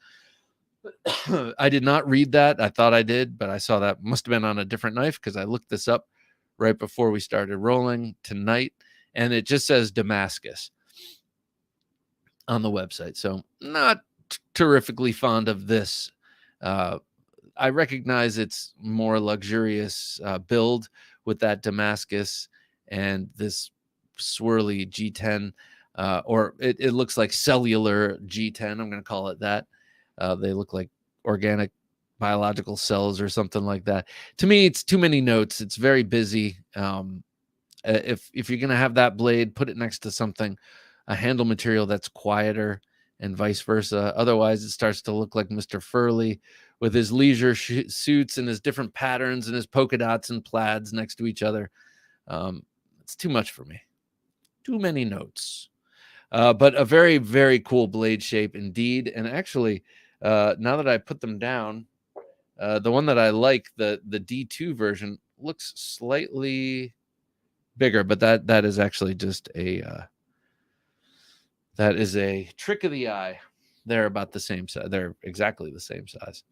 I did not read that. I thought I did, but I saw that must have been on a different knife, because I looked this up right before we started rolling tonight, and it just says Damascus on the website. So not terrifically fond of this. I recognize it's more luxurious build with that Damascus and this swirly G10, or it looks like cellular G10. I'm going to call it that. They look like organic biological cells or something like that. To me, it's too many notes. It's very busy. If you're going to have that blade, put it next to a handle material that's quieter, and vice versa. Otherwise, it starts to look like Mr. Furley with his leisure suits and his different patterns and his polka dots and plaids next to each other. It's too much for me. Too many notes. But a very, very cool blade shape indeed. And actually, now that I put them down, The one that I like, the D2 version, looks slightly bigger, but that is actually just that is a trick of the eye. They're about the same size. They're exactly the same size.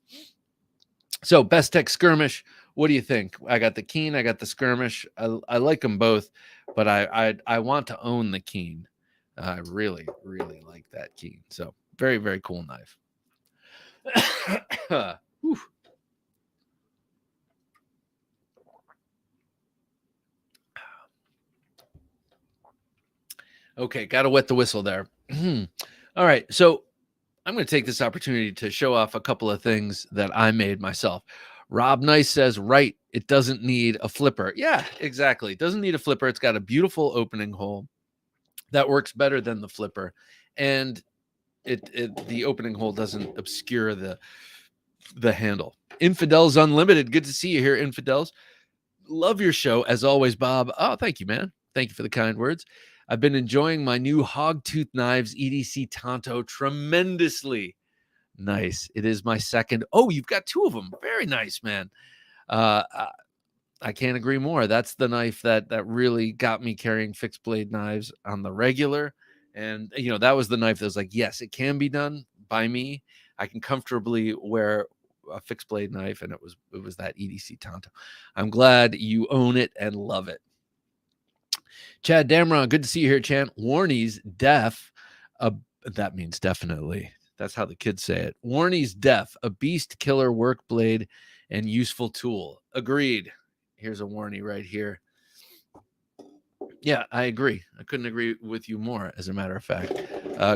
So Best Tech Skirmish, what do you think? I got the Keen, I got the Skirmish. I like them both, but I want to own the Keen. I really, really like that Keen. So very, very cool knife. Okay, got to wet the whistle there. All right, so I'm going to take this opportunity to show off a couple of things that I made myself. Rob Nice says, right, it doesn't need a flipper. Yeah, exactly. It doesn't need a flipper. It's got a beautiful opening hole that works better than the flipper. And the opening hole doesn't obscure the handle. Infidels Unlimited. Good to see you here, Infidels. Love your show as always, Bob. Oh, thank you, man. Thank you for the kind words. I've been enjoying my new Hogtooth Knives EDC Tonto tremendously. Nice. It is my second. Oh, you've got two of them. Very nice, man. I can't agree more. That's the knife that really got me carrying fixed blade knives on the regular. And, that was the knife that was like, yes, it can be done by me. I can comfortably wear a fixed blade knife. And it was that EDC Tonto. I'm glad you own it and love it. Chad Damron, good to see you here, Chan. Warney's deaf. That means definitely. That's how the kids say it. Warney's deaf, a beast killer work blade and useful tool. Agreed. Here's a Warney right here. Yeah, I agree. I couldn't agree with you more, as a matter of fact.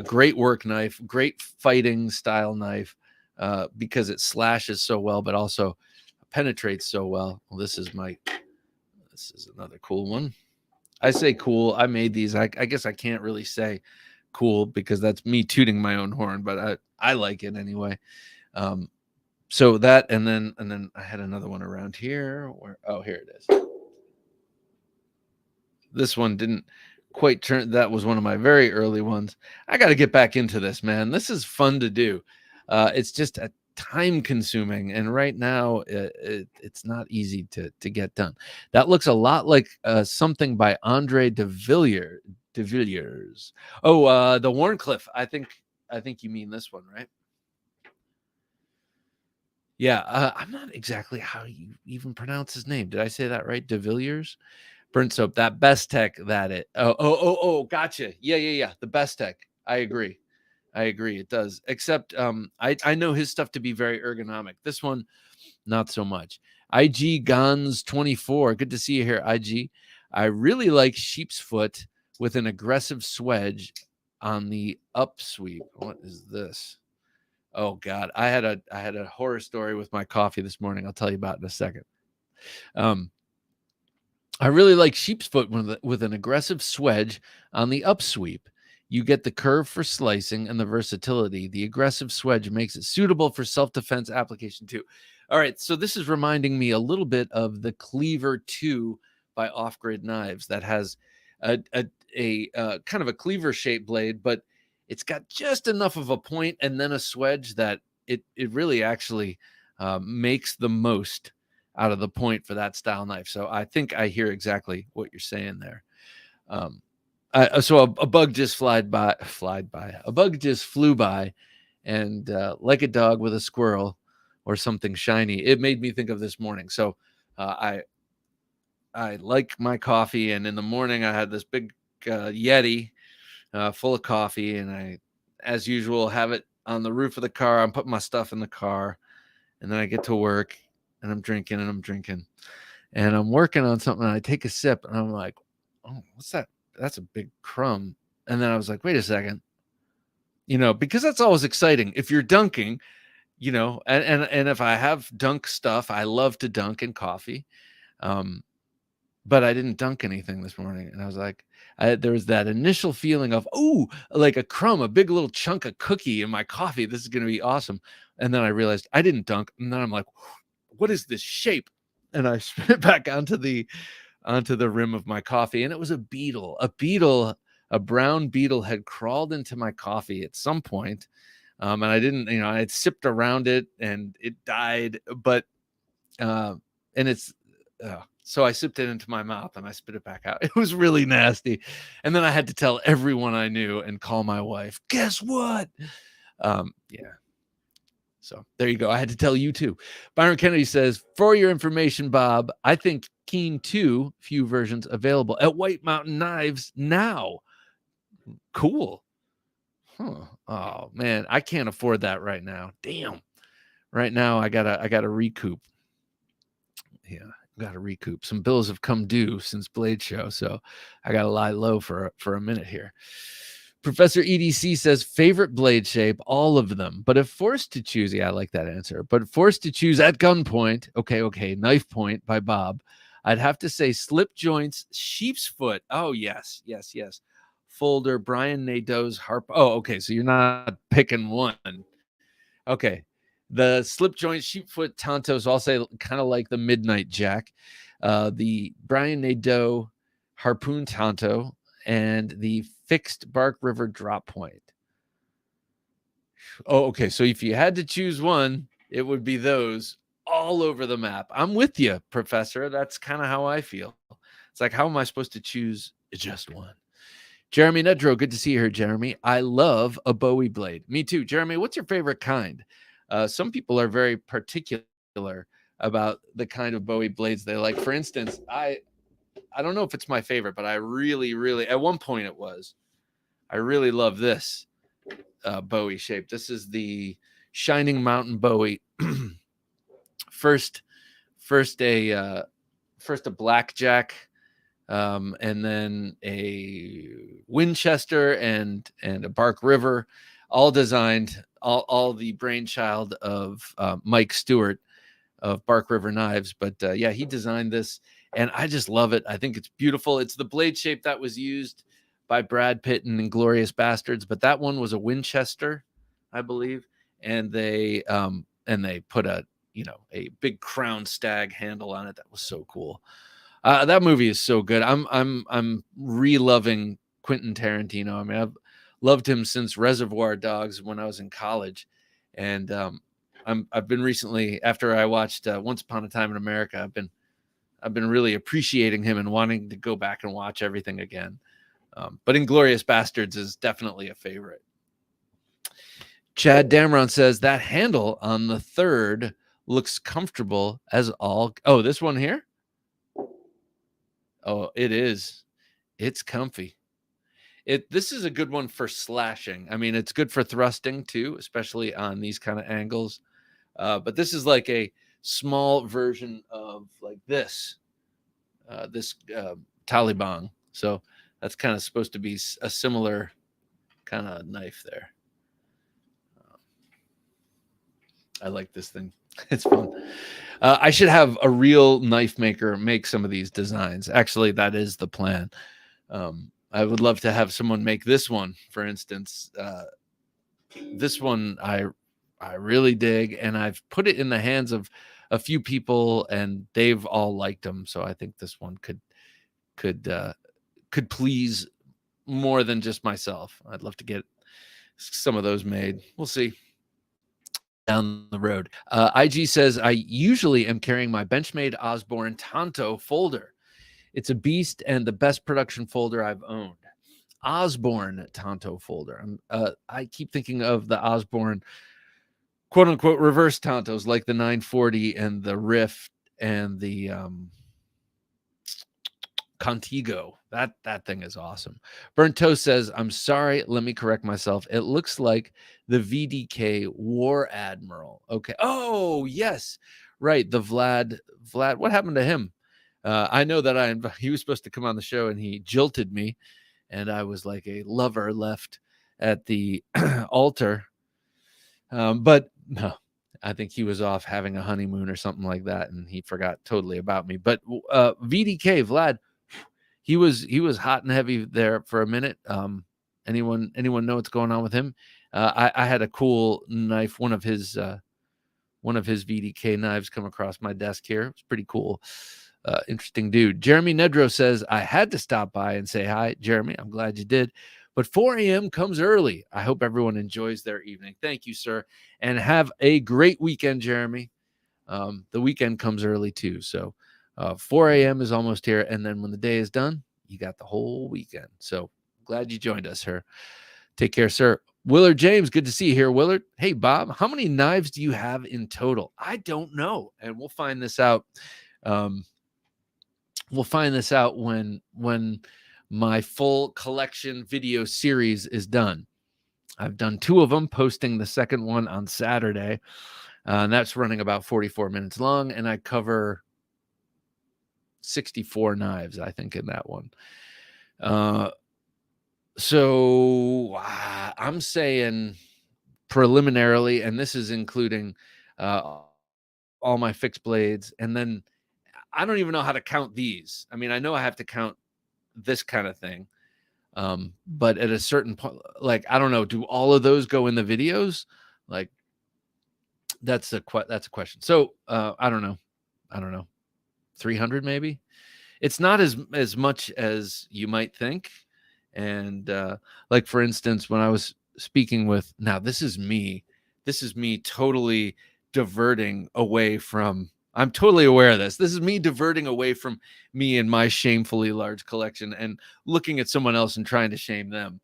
Great work knife, great fighting style knife, because it slashes so well, but also penetrates so well. Well, this is another cool one. I say cool. I made these. I guess I can't really say cool because that's me tooting my own horn, but I like it anyway. So that, and then I had another one around here here it is. This one didn't quite turn. That was one of my very early ones. I got to get back into this, man. This is fun to do. It's just a time consuming, and right now it's not easy to get done. That looks a lot like something by Andre de Villiers. Oh, the Warncliffe. I think you mean this one, right? Yeah, I'm not exactly how you even pronounce his name. Did I say that right? De Villiers? Burnt soap. That Best Tech. That it. Oh. Gotcha. Yeah. The Best Tech. I agree. It does. Except I know his stuff to be very ergonomic. This one, not so much. IG Gons 24. Good to see you here, IG. I really like sheep's foot with an aggressive swedge on the upsweep. What is this? Oh God, I had a horror story with my coffee this morning. I'll tell you about in a second. I really like sheep's foot with an aggressive swedge on the upsweep. You get the curve for slicing and the versatility. The aggressive swedge makes it suitable for self-defense application too. All right, so this is reminding me a little bit of the Cleaver 2 by Off Grid Knives that has a kind of a cleaver shaped blade, but it's got just enough of a point and then a swedge that it really actually makes the most out of the point for that style knife. So I think I hear exactly what you're saying there. So a bug just flew by. A bug just flew by, and like a dog with a squirrel or something shiny, it made me think of this morning. So I like my coffee, and in the morning I had this big Yeti full of coffee, and I, as usual, have it on the roof of the car. I'm putting my stuff in the car, and then I get to work, and I'm drinking, and I'm working on something, and I take a sip, and I'm like, oh, what's that? That's a big crumb. And then I was like, wait a second, because that's always exciting. If you're dunking, and if I have dunk stuff, I love to dunk in coffee. But I didn't dunk anything this morning. And I was like, there was that initial feeling of, oh, like a crumb, a big little chunk of cookie in my coffee. This is going to be awesome. And then I realized I didn't dunk. And then I'm like, what is this shape? And I spit back onto the rim of my coffee, and it was a beetle. A brown beetle had crawled into my coffee at some point. And I didn't, I had sipped around it and it died, but and it's so I sipped it into my mouth and I spit it back out. It was really nasty, and then I had to tell everyone I knew and call my wife. Guess what? Yeah. So there you go. I had to tell you too. Byron Kennedy says, for your information, Bob, I think Keen 2, few versions available at White Mountain Knives now. Cool. Huh. Oh man, I can't afford that right now. Damn. Right now I gotta recoup. Yeah, gotta recoup. Some bills have come due since Blade Show, so I gotta lie low for a minute here. Professor EDC says favorite blade shape, all of them. But if forced to choose, yeah, I like that answer. But forced to choose at gunpoint, okay, knife point by Bob, I'd have to say slip joints, sheep's foot. Oh yes. Folder, Brian Nadeau's harp. Oh, okay. So you're not picking one. Okay. The slip joint, sheepfoot Tontos, I'll say kind of like the Midnight Jack. The Brian Nadeau harpoon Tonto, and the fixed Bark River drop point. Oh, okay. So if you had to choose one, it would be those all over the map. I'm with you, Professor. That's kind of how I feel. It's like, how am I supposed to choose just one? Jeremy Nedro, good to see you here, Jeremy. I love a Bowie blade. Me too. Jeremy, what's your favorite kind? Some people are very particular about the kind of Bowie blades they like. For instance, I don't know if it's my favorite, but I really, at one point it was. I really love this Bowie shape. This is the Shining Mountain Bowie. first a blackjack, and then a Winchester and a Bark River, all designed, all the brainchild of Mike Stewart of Bark River Knives. But yeah, he designed this, and I just love it. I think it's beautiful. It's the blade shape that was used by Brad Pitt in Inglourious Bastards, but that one was a Winchester, I believe, and they put a big crown stag handle on it. That was so cool. That movie is so good. I'm re-loving Quentin Tarantino. I mean, I've loved him since Reservoir Dogs when I was in college, and I've been recently, after I watched Once Upon a Time in America, I've been really appreciating him and wanting to go back and watch everything again. But Inglourious Bastards is definitely a favorite. Chad Damron says that handle on the third looks comfortable as all. Oh, this one here? Oh, it is. It's comfy. This is a good one for slashing. I mean, it's good for thrusting too, especially on these kind of angles. But this is like a small version of like this Taliban. So that's kind of supposed to be a similar kind of knife there. I like this thing. It's fun. I should have a real knife maker make some of these designs. Actually, that is the plan. I would love to have someone make this one, for instance. This one I really dig, and I've put it in the hands of a few people, and they've all liked them. So I think this one could please more than just myself. I'd love to get some of those made. We'll see down the road. IG says, I usually am carrying my Benchmade Osborne Tonto folder. It's a beast and the best production folder I've owned. Osborne Tonto folder. I keep thinking of the Osborne quote unquote reverse Tontos, like the 940 and the Rift and the Contigo. That thing is awesome. Burnt Toast says, I'm sorry, let me correct myself. It looks like the VDK War Admiral. Okay. Oh, yes. Right. The Vlad, what happened to him? I know that he was supposed to come on the show and he jilted me, and I was like a lover left at the altar. But no, I think he was off having a honeymoon or something like that, and he forgot totally about me. But VDK Vlad, he was hot and heavy there for a minute. Anyone know what's going on with him? I had a cool knife, one of his VDK knives, come across my desk here. It's pretty cool. Interesting dude. Jeremy Nedro says, I had to stop by and say hi. Jeremy, I'm glad you did. but 4 a.m. comes early. I hope everyone enjoys their evening. Thank you, sir, and have a great weekend, Jeremy. The weekend comes early too, so 4 a.m. is almost here, and then when the day is done, you got the whole weekend. So glad you joined us, sir. Take care, sir. Willard James, good to see you here, Willard. Hey, Bob, how many knives do you have in total? I don't know, and we'll find this out. We'll find this out when my full collection video series is done. I've done 2 of them, posting the second one on Saturday, and that's running about 44 minutes long, and I cover 64 knives, I think, in that one. So I'm saying preliminarily, and this is including all my fixed blades, and then I don't even know how to count these. I mean, I know I have to count this kind of thing, but at a certain point, like, I don't know, do all of those go in the videos? Like, that's a question. So I don't know, 300 maybe. It's not as much as you might think. And like, for instance, when I was speaking with, now this is me totally diverting away from, I'm totally aware of this. This is me diverting away from me and my shamefully large collection and looking at someone else and trying to shame them.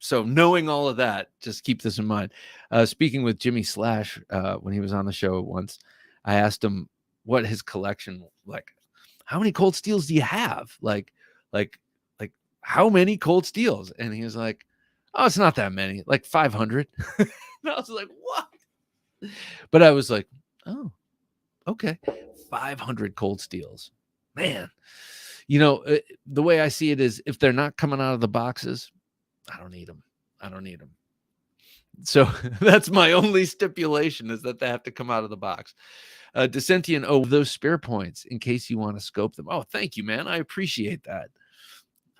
So knowing all of that, just keep this in mind. Speaking with Jimmy Slash, when he was on the show once, I asked him what his collection, like, how many cold steels do you have? Like how many cold steels? And he was like, oh, it's not that many, like 500. And I was like, what? But I was like, oh, okay. 500 cold steels, man. You know, the way I see it is, if they're not coming out of the boxes, I don't need them. So that's my only stipulation, is that they have to come out of the box. Dissentient, those spare points in case you want to scope them. Oh, thank you, man. I appreciate that.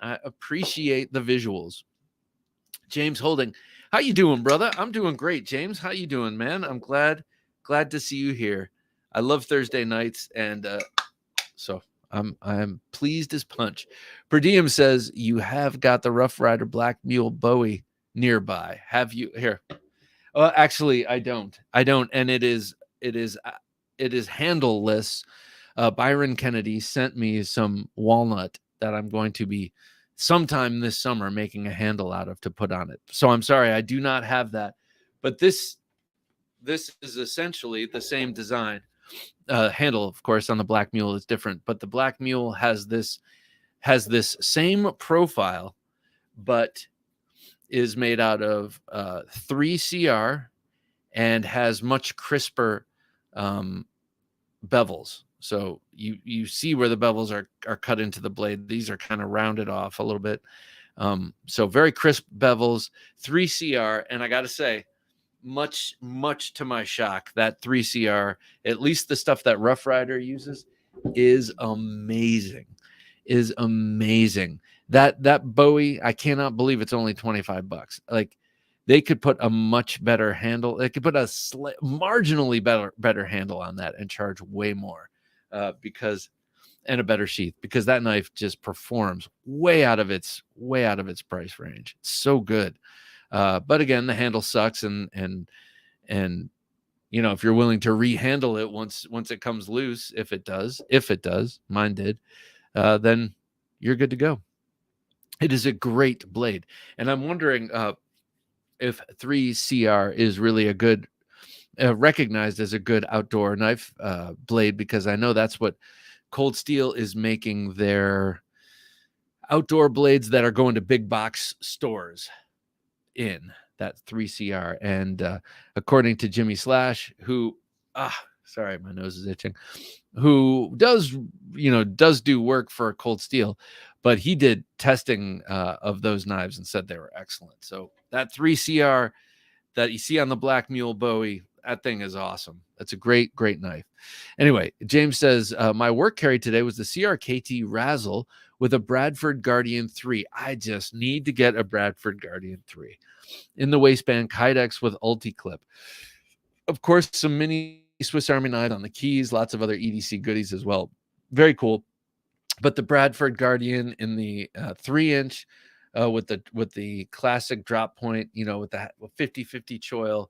I appreciate the visuals. James Holding, how you doing, brother? I'm doing great, James. How you doing, man? I'm glad to see you here. I love Thursday nights, and so I'm pleased as punch. Per diem says, you have got the Rough Rider Black Mule Bowie nearby. Have you? Here. Actually, I don't, and it is handleless. Byron Kennedy sent me some walnut that I'm going to be sometime this summer making a handle out of to put on it. So I'm sorry, I do not have that, but this is essentially the same design. Handle, of course, on the Black Mule is different, but the Black Mule has this same profile, but is made out of 3CR and has much crisper bevels. So you see where the bevels are cut into the blade. These are kind of rounded off a little bit. So very crisp bevels, 3CR, and I got to say, much to my shock, that 3CR, at least the stuff that Rough Rider uses, is amazing. That Bowie, I cannot believe it's only $25. Like, they could put a much better handle. They could put a marginally better handle on that and charge way more, and a better sheath, because that knife just performs way out of its price range. It's so good. But again, the handle sucks, and you know, if you're willing to rehandle it once it comes loose, if it does, mine did, then you're good to go. It is a great blade, and I'm wondering if 3CR is really a good, recognized as a good outdoor knife blade, because I know that's what Cold Steel is making their outdoor blades that are going to big box stores in, that 3CR. And according to Jimmy Slash, who sorry, my nose is itching, who does do work for Cold Steel, but he did testing of those knives and said they were excellent. So that 3CR that you see on the Black Mule Bowie, that thing is awesome. That's a great knife. Anyway, James says, my work carry today was the CRKT Razzle with a Bradford Guardian 3. I just need to get a Bradford Guardian 3. In the waistband, Kydex with Ulti-Clip. Of course, some mini Swiss Army knives on the keys, lots of other EDC goodies as well. Very cool. But the Bradford Guardian in the 3-inch with the classic drop point, with the 50/50 choil.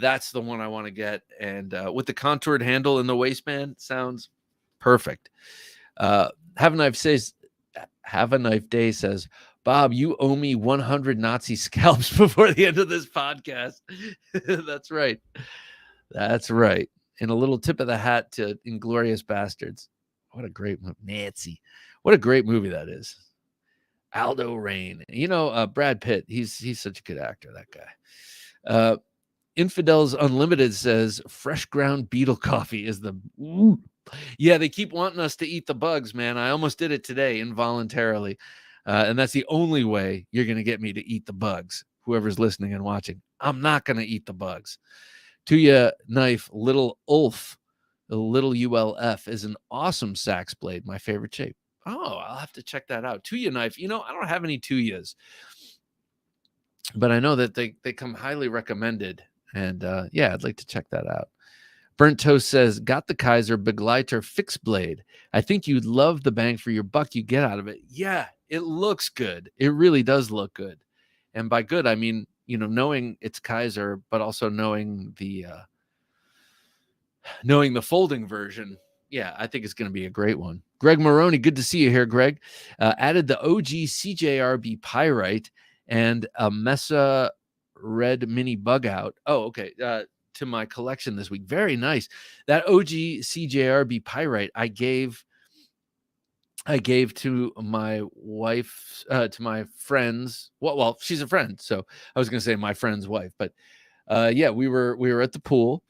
That's the one I want to get, and with the contoured handle in the waistband, sounds perfect. Have a Knife Day says, Bob, you owe me 100 Nazi scalps before the end of this podcast. That's right. That's right. And a little tip of the hat to Inglorious Bastards. What a great movie. Nazi. What a great movie that is. Aldo Rain. Brad Pitt. He's such a good actor, that guy. Infidels Unlimited says, fresh ground beetle coffee is the... Yeah, they keep wanting us to eat the bugs, man. I almost did it today involuntarily. And that's the only way you're going to get me to eat the bugs. Whoever's listening and watching, I'm not going to eat the bugs. Tuya Knife, Little Ulf, Little ULF is an awesome sax blade. My favorite shape. Oh, I'll have to check that out. Tuya Knife. I don't have any Tuyas, but I know that they come highly recommended. And I'd like to check that out. Burnt Toast says, got the Kaiser Begleiter fixed blade. I think you'd love the bang for your buck you get out of it. Yeah, it looks good. It really does look good. And by good, I mean, knowing it's Kaiser, but also knowing the folding version. Yeah, I think it's going to be a great one. Greg Maroney, good to see you here, Greg. Added the OG CJRB Pyrite and a Mesa Red Mini Bug Out. Oh, okay. To my collection this week. Very nice. That OG CJRB Pyrite I gave to my wife, to my friends. Well, she's a friend, so I was going to say my friend's wife, but we were at the pool,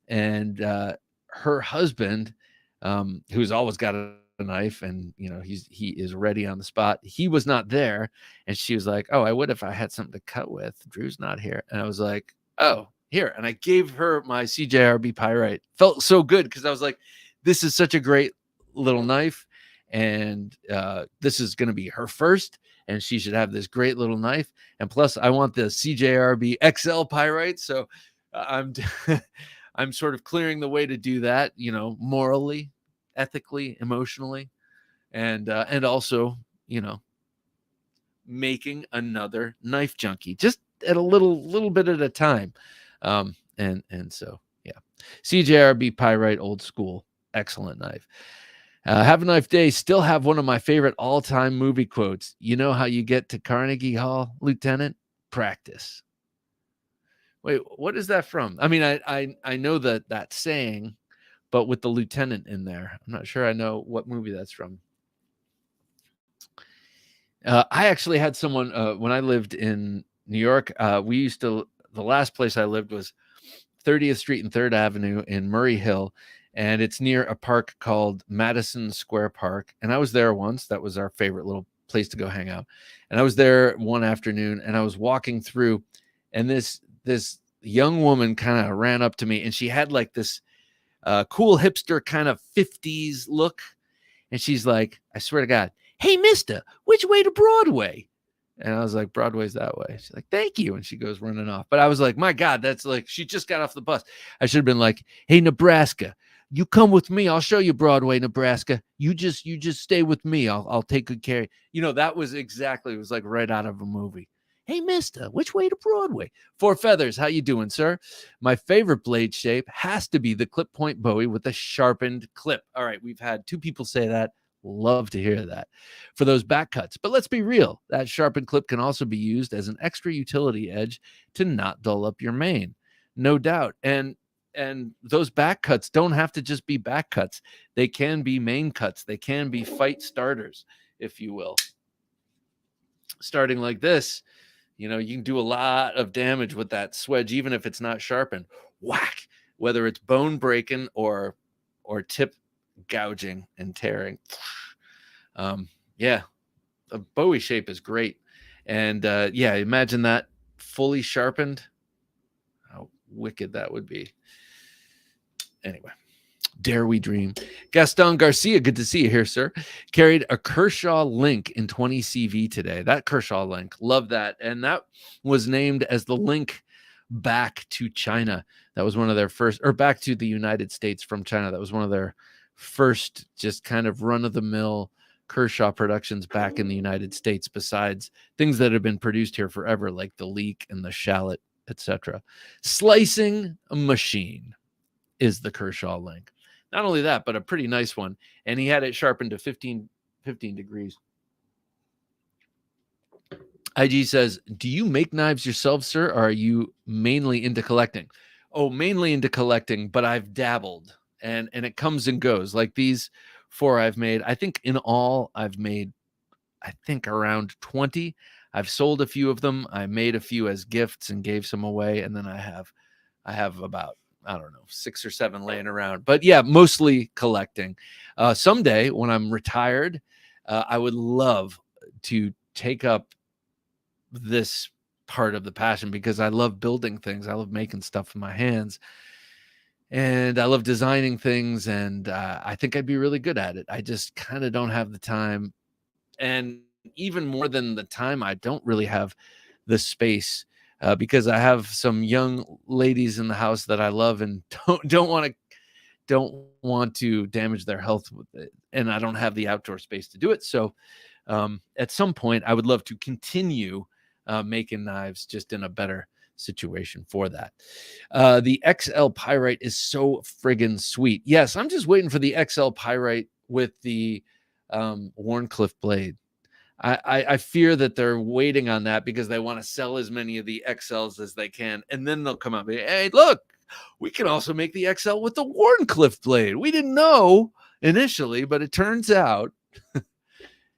and her husband, who's always got a knife, and he is ready on the spot. He was not there, and she was like, "Oh, I would if I had something to cut with. Drew's not here." And I was like, "Oh, here." And I gave her my CJRB Pyrite. Felt so good because I was like, "This is such a great little knife, and this is going to be her first, and she should have this great little knife. And plus, I want the CJRB XL Pyrite." So I'm I'm sort of clearing the way to do that, morally, ethically, emotionally, and also, making another knife junkie, just at a little bit at a time. So yeah, CJRB Pyrite, old school, excellent knife. Have a Knife Day. Still have one of my favorite all-time movie quotes. You know how you get to Carnegie Hall, Lieutenant? Practice. Wait, what is that from? I mean, I know that saying, but with the lieutenant in there, I'm not sure I know what movie that's from. I actually had someone when I lived in New York. The last place I lived was 30th Street and 3rd Avenue in Murray Hill, and it's near a park called Madison Square Park. And I was there once. That was our favorite little place to go hang out. And I was there one afternoon, and I was walking through, and this young woman kind of ran up to me, and she had like this cool hipster kind of 50s look. And she's like, I swear to God, "Hey, mister, which way to Broadway?" And I was like, "Broadway's that way." She's like, "Thank you." And she goes running off. But I was like, my God, that's like, she just got off the bus. I should have been like, "Hey, Nebraska, you come with me. I'll show you Broadway, Nebraska. You just stay with me. I'll take good care." That was exactly, it was like right out of a movie. "Hey, mister, which way to Broadway?" Four Feathers, how you doing, sir? My favorite blade shape has to be the clip point Bowie with a sharpened clip. All right, we've had two people say that. Love to hear that for those back cuts. But let's be real. That sharpened clip can also be used as an extra utility edge to not dull up your main. No doubt. And those back cuts don't have to just be back cuts. They can be main cuts. They can be fight starters, if you will. Starting like this, you can do a lot of damage with that swedge, even if it's not sharpened. Whack, whether it's bone breaking or tip gouging and tearing. The Bowie shape is great. And imagine that fully sharpened. How wicked that would be. Anyway, dare we dream. Gaston Garcia, good to see you here, sir. Carried a Kershaw Link in 20 CV today. That Kershaw Link, love that. And that was named as the link back to China. That was one of their first, or back to the United States from China. That was one of their first just kind of run-of-the-mill Kershaw productions back in the United States, besides things that have been produced here forever, like the leek and the shallot, etc. Slicing machine is the Kershaw link. Not only that, but a pretty nice one. And he had it sharpened to 15 degrees. IG says, do you make knives yourself, sir, or are you mainly into collecting? Oh, mainly into collecting, but I've dabbled, and it comes and goes. Like these 4 I've made, I think in all I've made, I think around 20. I've sold a few of them. I made a few as gifts and gave some away, and then I have about, I don't know, 6 or 7 laying around. But yeah, mostly collecting. Someday when I'm retired, I would love to take up this part of the passion, because I love building things. I love making stuff in my hands, and I love designing things, and I think I'd be really good at it. I just kind of don't have the time, and even more than the time, I don't really have the space, because I have some young ladies in the house that I love and don't want to damage their health with it, and I don't have the outdoor space to do it. So at some point, I would love to continue making knives, just in a better situation for that. The XL Pyrite is so friggin' sweet. Yes, I'm just waiting for the XL Pyrite with the Wharncliffe blade. I fear that they're waiting on that because they want to sell as many of the XLs as they can, and then they'll come out and be, hey, look, we can also make the XL with the Wharncliffe blade. We didn't know initially, but it turns out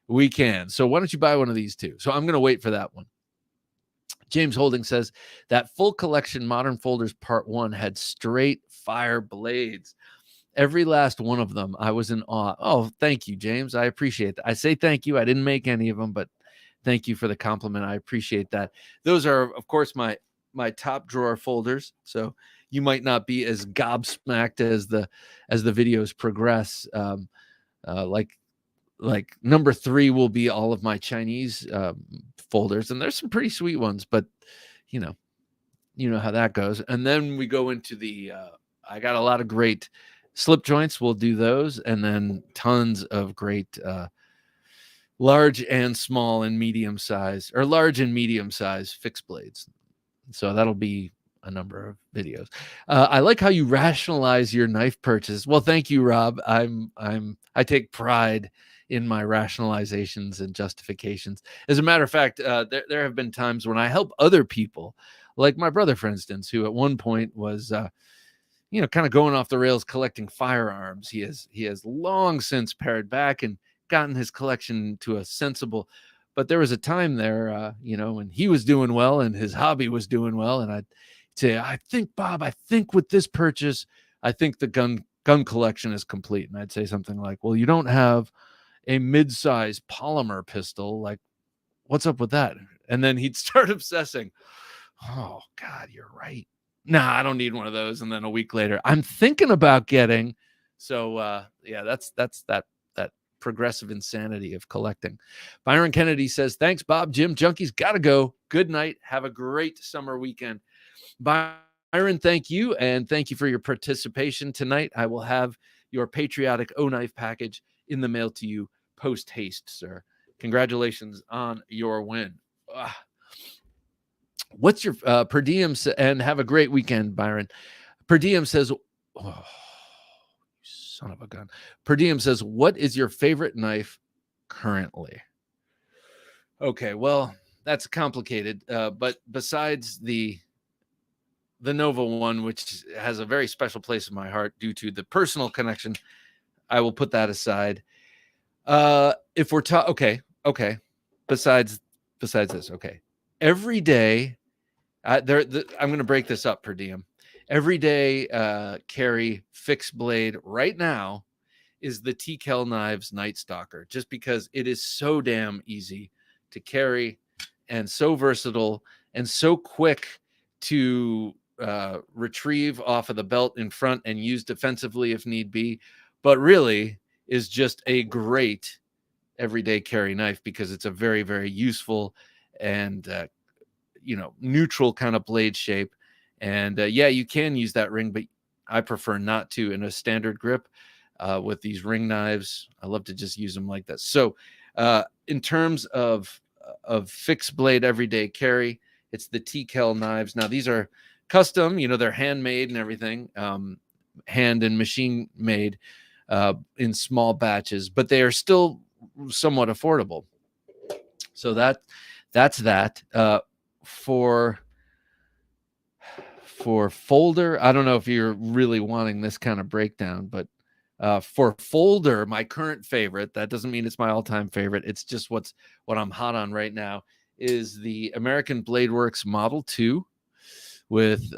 we can. So why don't you buy one of these too? So I'm going to wait for that one. James Holding says that full collection Modern Folders Part 1 had straight fire blades. Every last one of them, I was in awe. Oh, thank you, James. I appreciate that. I say thank you. I didn't make any of them, but thank you for the compliment. I appreciate that. Those are, of course, my top drawer folders. So you might not be as gobsmacked as the videos progress. Like number 3 will be all of my Chinese folders, and there's some pretty sweet ones, but you know how that goes. And then we go into the I got a lot of great slip joints. We'll do those, and then tons of great large and small and medium size, or large and medium size fixed blades. So that'll be a number of videos. I like how you rationalize your knife purchase. Well, thank you, Rob. I take pride in my rationalizations and justifications. As a matter of fact, there have been times when I help other people, like my brother, for instance, who at one point was, kind of going off the rails collecting firearms. He has long since pared back and gotten his collection to a sensible. But there was a time there, when he was doing well and his hobby was doing well, and I'd say, I think, Bob, with this purchase, I think the gun collection is complete. And I'd say something like, well, you don't have a mid-size polymer pistol. Like, what's up with that? And then he'd start obsessing. Oh, God, you're right. Nah, I don't need one of those. And then a week later, I'm thinking about getting. So, that's that progressive insanity of collecting. Byron Kennedy says, thanks, Bob. Jim, Junkie's got to go. Good night. Have a great summer weekend. Byron, thank you. And thank you for your participation tonight. I will have your patriotic O-Knife package in the mail to you post haste, sir. Congratulations on your win. What's your per diem? And have a great weekend, Byron. Per diem says, oh, son of a gun. Per diem says, what is your favorite knife currently? Okay, well, that's complicated. But besides the Nova one, which has a very special place in my heart due to the personal connection, I will put that aside. If we're okay. Besides this, okay. Every day, I'm going to break this up per diem. Every day, carry fixed blade right now is the TKL Knives Night Stalker, just because it is so damn easy to carry and so versatile and so quick to retrieve off of the belt in front and use defensively if need be, but really is just a great everyday carry knife because it's a very, very useful and neutral kind of blade shape. And you can use that ring, but I prefer not to in a standard grip. with these ring knives. I love to just use them like that. So in terms of fixed blade everyday carry, it's the TKL knives. Now these are custom, they're handmade and everything, hand and machine made in small batches, but they are still somewhat affordable. So that's that. For folder, I don't know if you're really wanting this kind of breakdown, but for folder, my current favorite, that doesn't mean it's my all-time favorite, it's just what I'm hot on right now, is the American Blade Works Model 2 with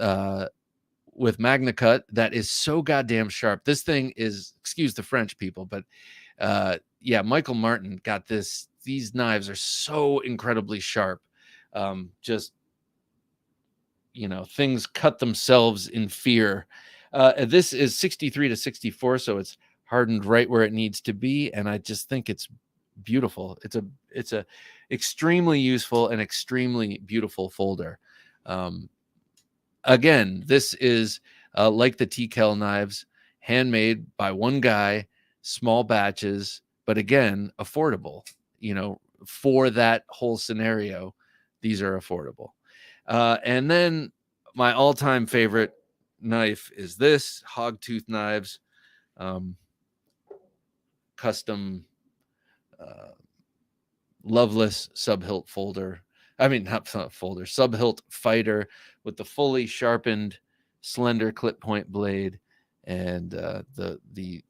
Magna Cut. That is so goddamn sharp. This thing is, excuse the French people, but yeah, Michael Martin got this. These knives are so incredibly sharp. Just, things cut themselves in fear. This is 63 to 64, so it's hardened right where it needs to be, and I just think it's beautiful. It's a extremely useful and extremely beautiful folder. Again, this is like the TKL knives, handmade by one guy, small batches, but again, affordable. For that whole scenario, these are affordable. And then my all-time favorite knife is this Hogtooth Knives, custom Loveless sub-hilt folder. I mean, not folder, sub-hilt fighter with the fully sharpened, slender clip point blade and the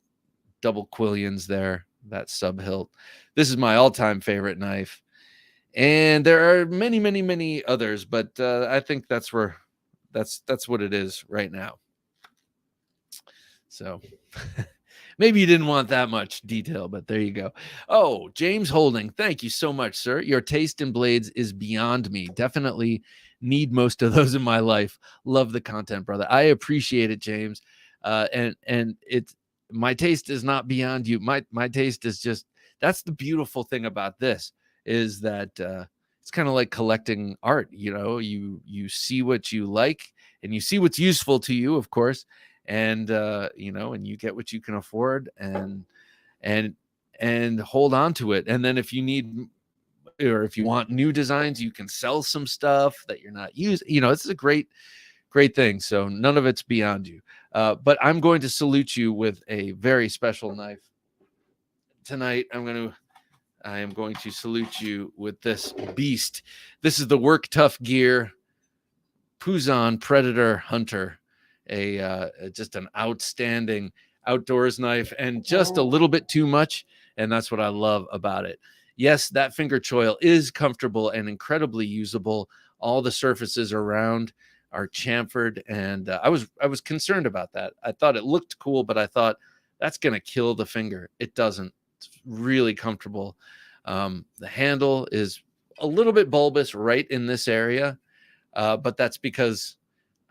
double quillions there. That sub-hilt. This is my all-time favorite knife, and there are many, many, many others, but I think that's what it is right now. So maybe you didn't want that much detail, but there you go. Oh, James Holding, thank you so much, sir. Your taste in blades is beyond me. Definitely need most of those in my life. Love the content, brother. I appreciate it, James. And it's, my taste is not beyond you. My taste is just, that's the beautiful thing about this, is that it's kind of like collecting art. You see what you like, and you see what's useful to you, of course, and and you get what you can afford, and hold on to it. And then if you need, or if you want new designs, you can sell some stuff that you're not using. This is a great thing. So none of it's beyond you. But I'm going to salute you with a very special knife tonight. I am going to salute you with this beast. This is the Work Tough Gear Puzon Predator Hunter, just an outstanding outdoors knife, and just a little bit too much, and that's what I love about it. Yes, that finger choil is comfortable and incredibly usable. All the surfaces around are chamfered, and I was concerned about that. I thought it looked cool, but I thought that's going to kill the finger. It doesn't. It's really comfortable. The handle is a little bit bulbous right in this area, but that's because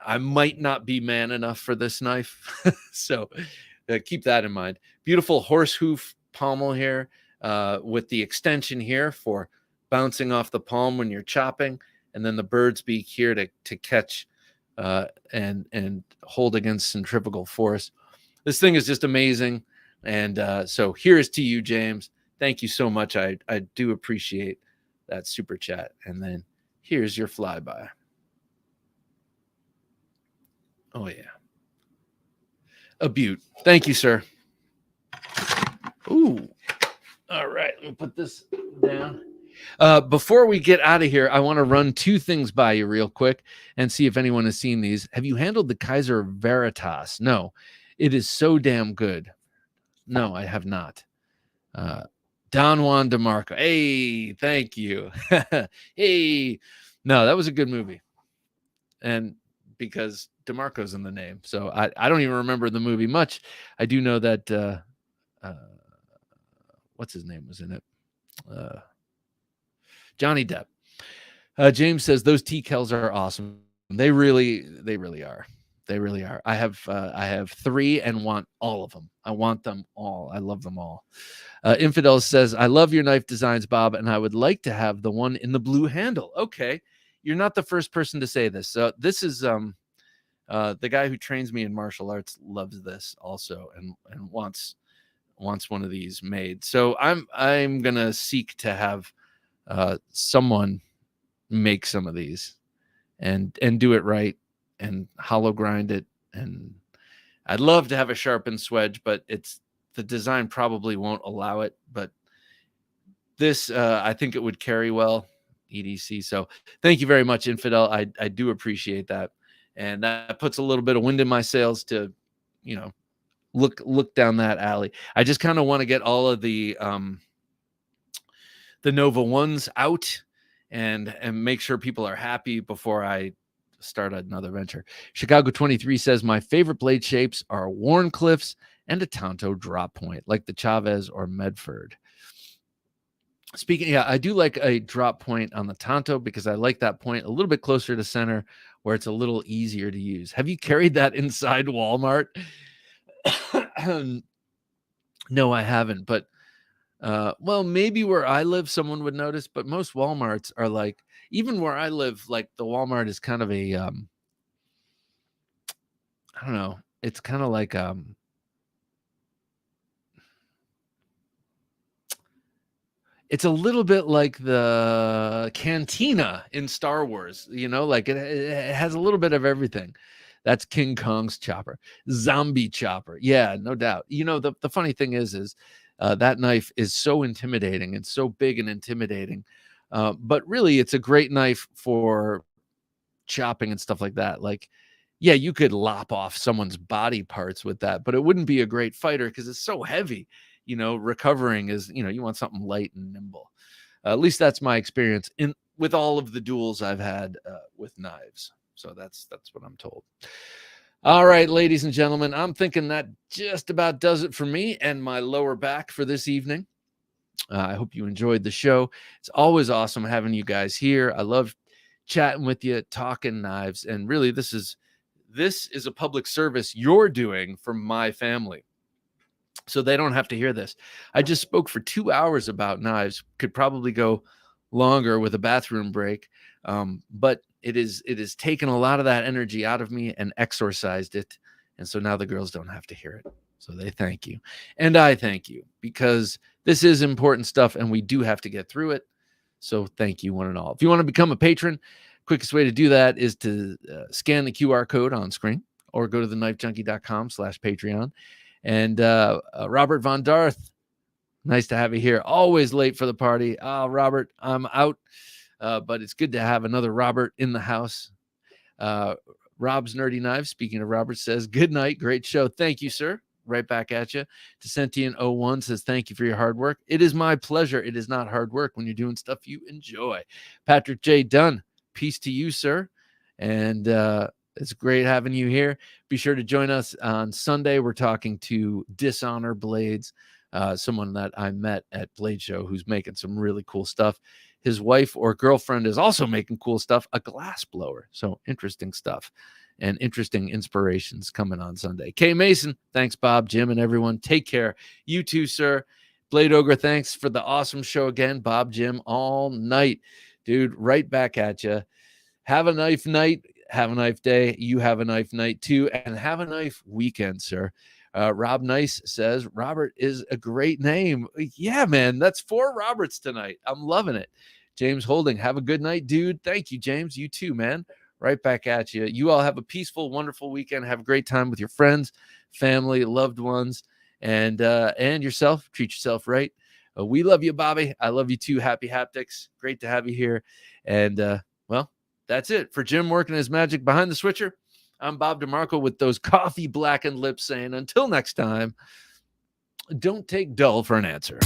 I might not be man enough for this knife. So keep that in mind. Beautiful horse hoof pommel here, with the extension here for bouncing off the palm when you're chopping, and then the bird's beak here to catch and hold against centrifugal force. This thing is just amazing. And so here's to you, James. Thank you so much. I do appreciate that super chat. And then here's your flyby. Oh, yeah. A beaut. Thank you, sir. Ooh. All right. Let me put this down. Before we get out of here, I want to run two things by you real quick and see if anyone has seen these. Have you handled the Kaiser Veritas? No. It is so damn good. No, I have not. Don Juan DeMarco. Hey, thank you. Hey. No, that was a good movie. And because DeMarco's in the name. So I don't even remember the movie much. I do know that what's his name was in it? Johnny Depp. James says those TKLs are awesome. They really are. They really are. I have 3 and want all of them. I want them all. I love them all. Infidel says, I love your knife designs, Bob, and I would like to have the one in the blue handle. Okay. You're not the first person to say this. So this is the guy who trains me in martial arts loves this also and wants wants one of these made. So I'm gonna seek to have someone make some of these and do it right and hollow grind it. And I'd love to have a sharpened swedge, but the design probably won't allow it. But this, I think it would carry well, EDC. So thank you very much, Infidel. I do appreciate that. And that puts a little bit of wind in my sails to, look down that alley. I just kind of want to get all of the Nova ones out and make sure people are happy before I start another venture. Chicago 23 says my favorite blade shapes are Warncliffs and a Tonto drop point, like the Chavez or Medford. Speaking, I do like a drop point on the Tonto because I like that point a little bit closer to center where it's a little easier to use. Have you carried that inside Walmart? No, I haven't. But, well, maybe where I live, someone would notice. But most Walmarts are like, even where I live, like the Walmart is kind of a, I don't know. It's kind of like, it's a little bit like the cantina in Star Wars, like it has a little bit of everything. That's King Kong's chopper, zombie chopper. Yeah, no doubt. The funny thing is that knife is so intimidating and so big and intimidating. But really, it's a great knife for chopping and stuff like that. Like, yeah, you could lop off someone's body parts with that, but it wouldn't be a great fighter because it's so heavy. Recovering is, you want something light and nimble. At least that's my experience with all of the duels I've had with knives. So that's what I'm told. All right, ladies and gentlemen, I'm thinking that just about does it for me and my lower back for this evening. I hope you enjoyed the show. It's always awesome having you guys here. I love chatting with you, talking knives, and really this is a public service you're doing for my family, so they don't have to hear this. I just spoke for 2 hours about knives. Could probably go longer with a bathroom break, but it is taken a lot of that energy out of me and exorcised it, and so now the girls don't have to hear it. So they thank you, and I thank you, because this is important stuff, and we do have to get through it. So thank you, one and all. If you want to become a patron, quickest way to do that is to scan the QR code on screen or go to theknifejunkie.com/Patreon. And Robert Von Darth, nice to have you here. Always late for the party. Robert, I'm out, but it's good to have another Robert in the house. Rob's Nerdy Knives, speaking of Robert, says, good night. Great show. Thank you, sir. Right back at you. Descentian01 says, thank you for your hard work. It is my pleasure. It is not hard work when you're doing stuff you enjoy. Patrick J. Dunn, peace to you, sir. And it's great having you here. Be sure to join us on Sunday. We're talking to Dishonor Blades, someone that I met at Blade Show who's making some really cool stuff. His wife or girlfriend is also making cool stuff, a glass blower. So interesting stuff and interesting inspirations coming on Sunday. Kay Mason, thanks, Bob, Jim, and everyone. Take care. You too, sir. Blade Ogre, thanks for the awesome show again. Bob, Jim, all night. Dude, right back at you. Have a knife night. Have a knife day. You have a knife night too. And have a knife weekend, sir. Rob Nice says, Robert is a great name. Yeah, man, that's 4 Roberts tonight. I'm loving it. James Holding, have a good night, dude. Thank you, James. You too, man. Right back at you. You all have a peaceful, wonderful weekend. Have a great time with your friends, family, loved ones, and yourself. Treat yourself right. We love you, Bobby. I love you too. Happy haptics. Great to have you here. And well, that's it for Jim working his magic behind the switcher. I'm Bob DeMarco with those coffee blackened lips saying, until next time, don't take dull for an answer.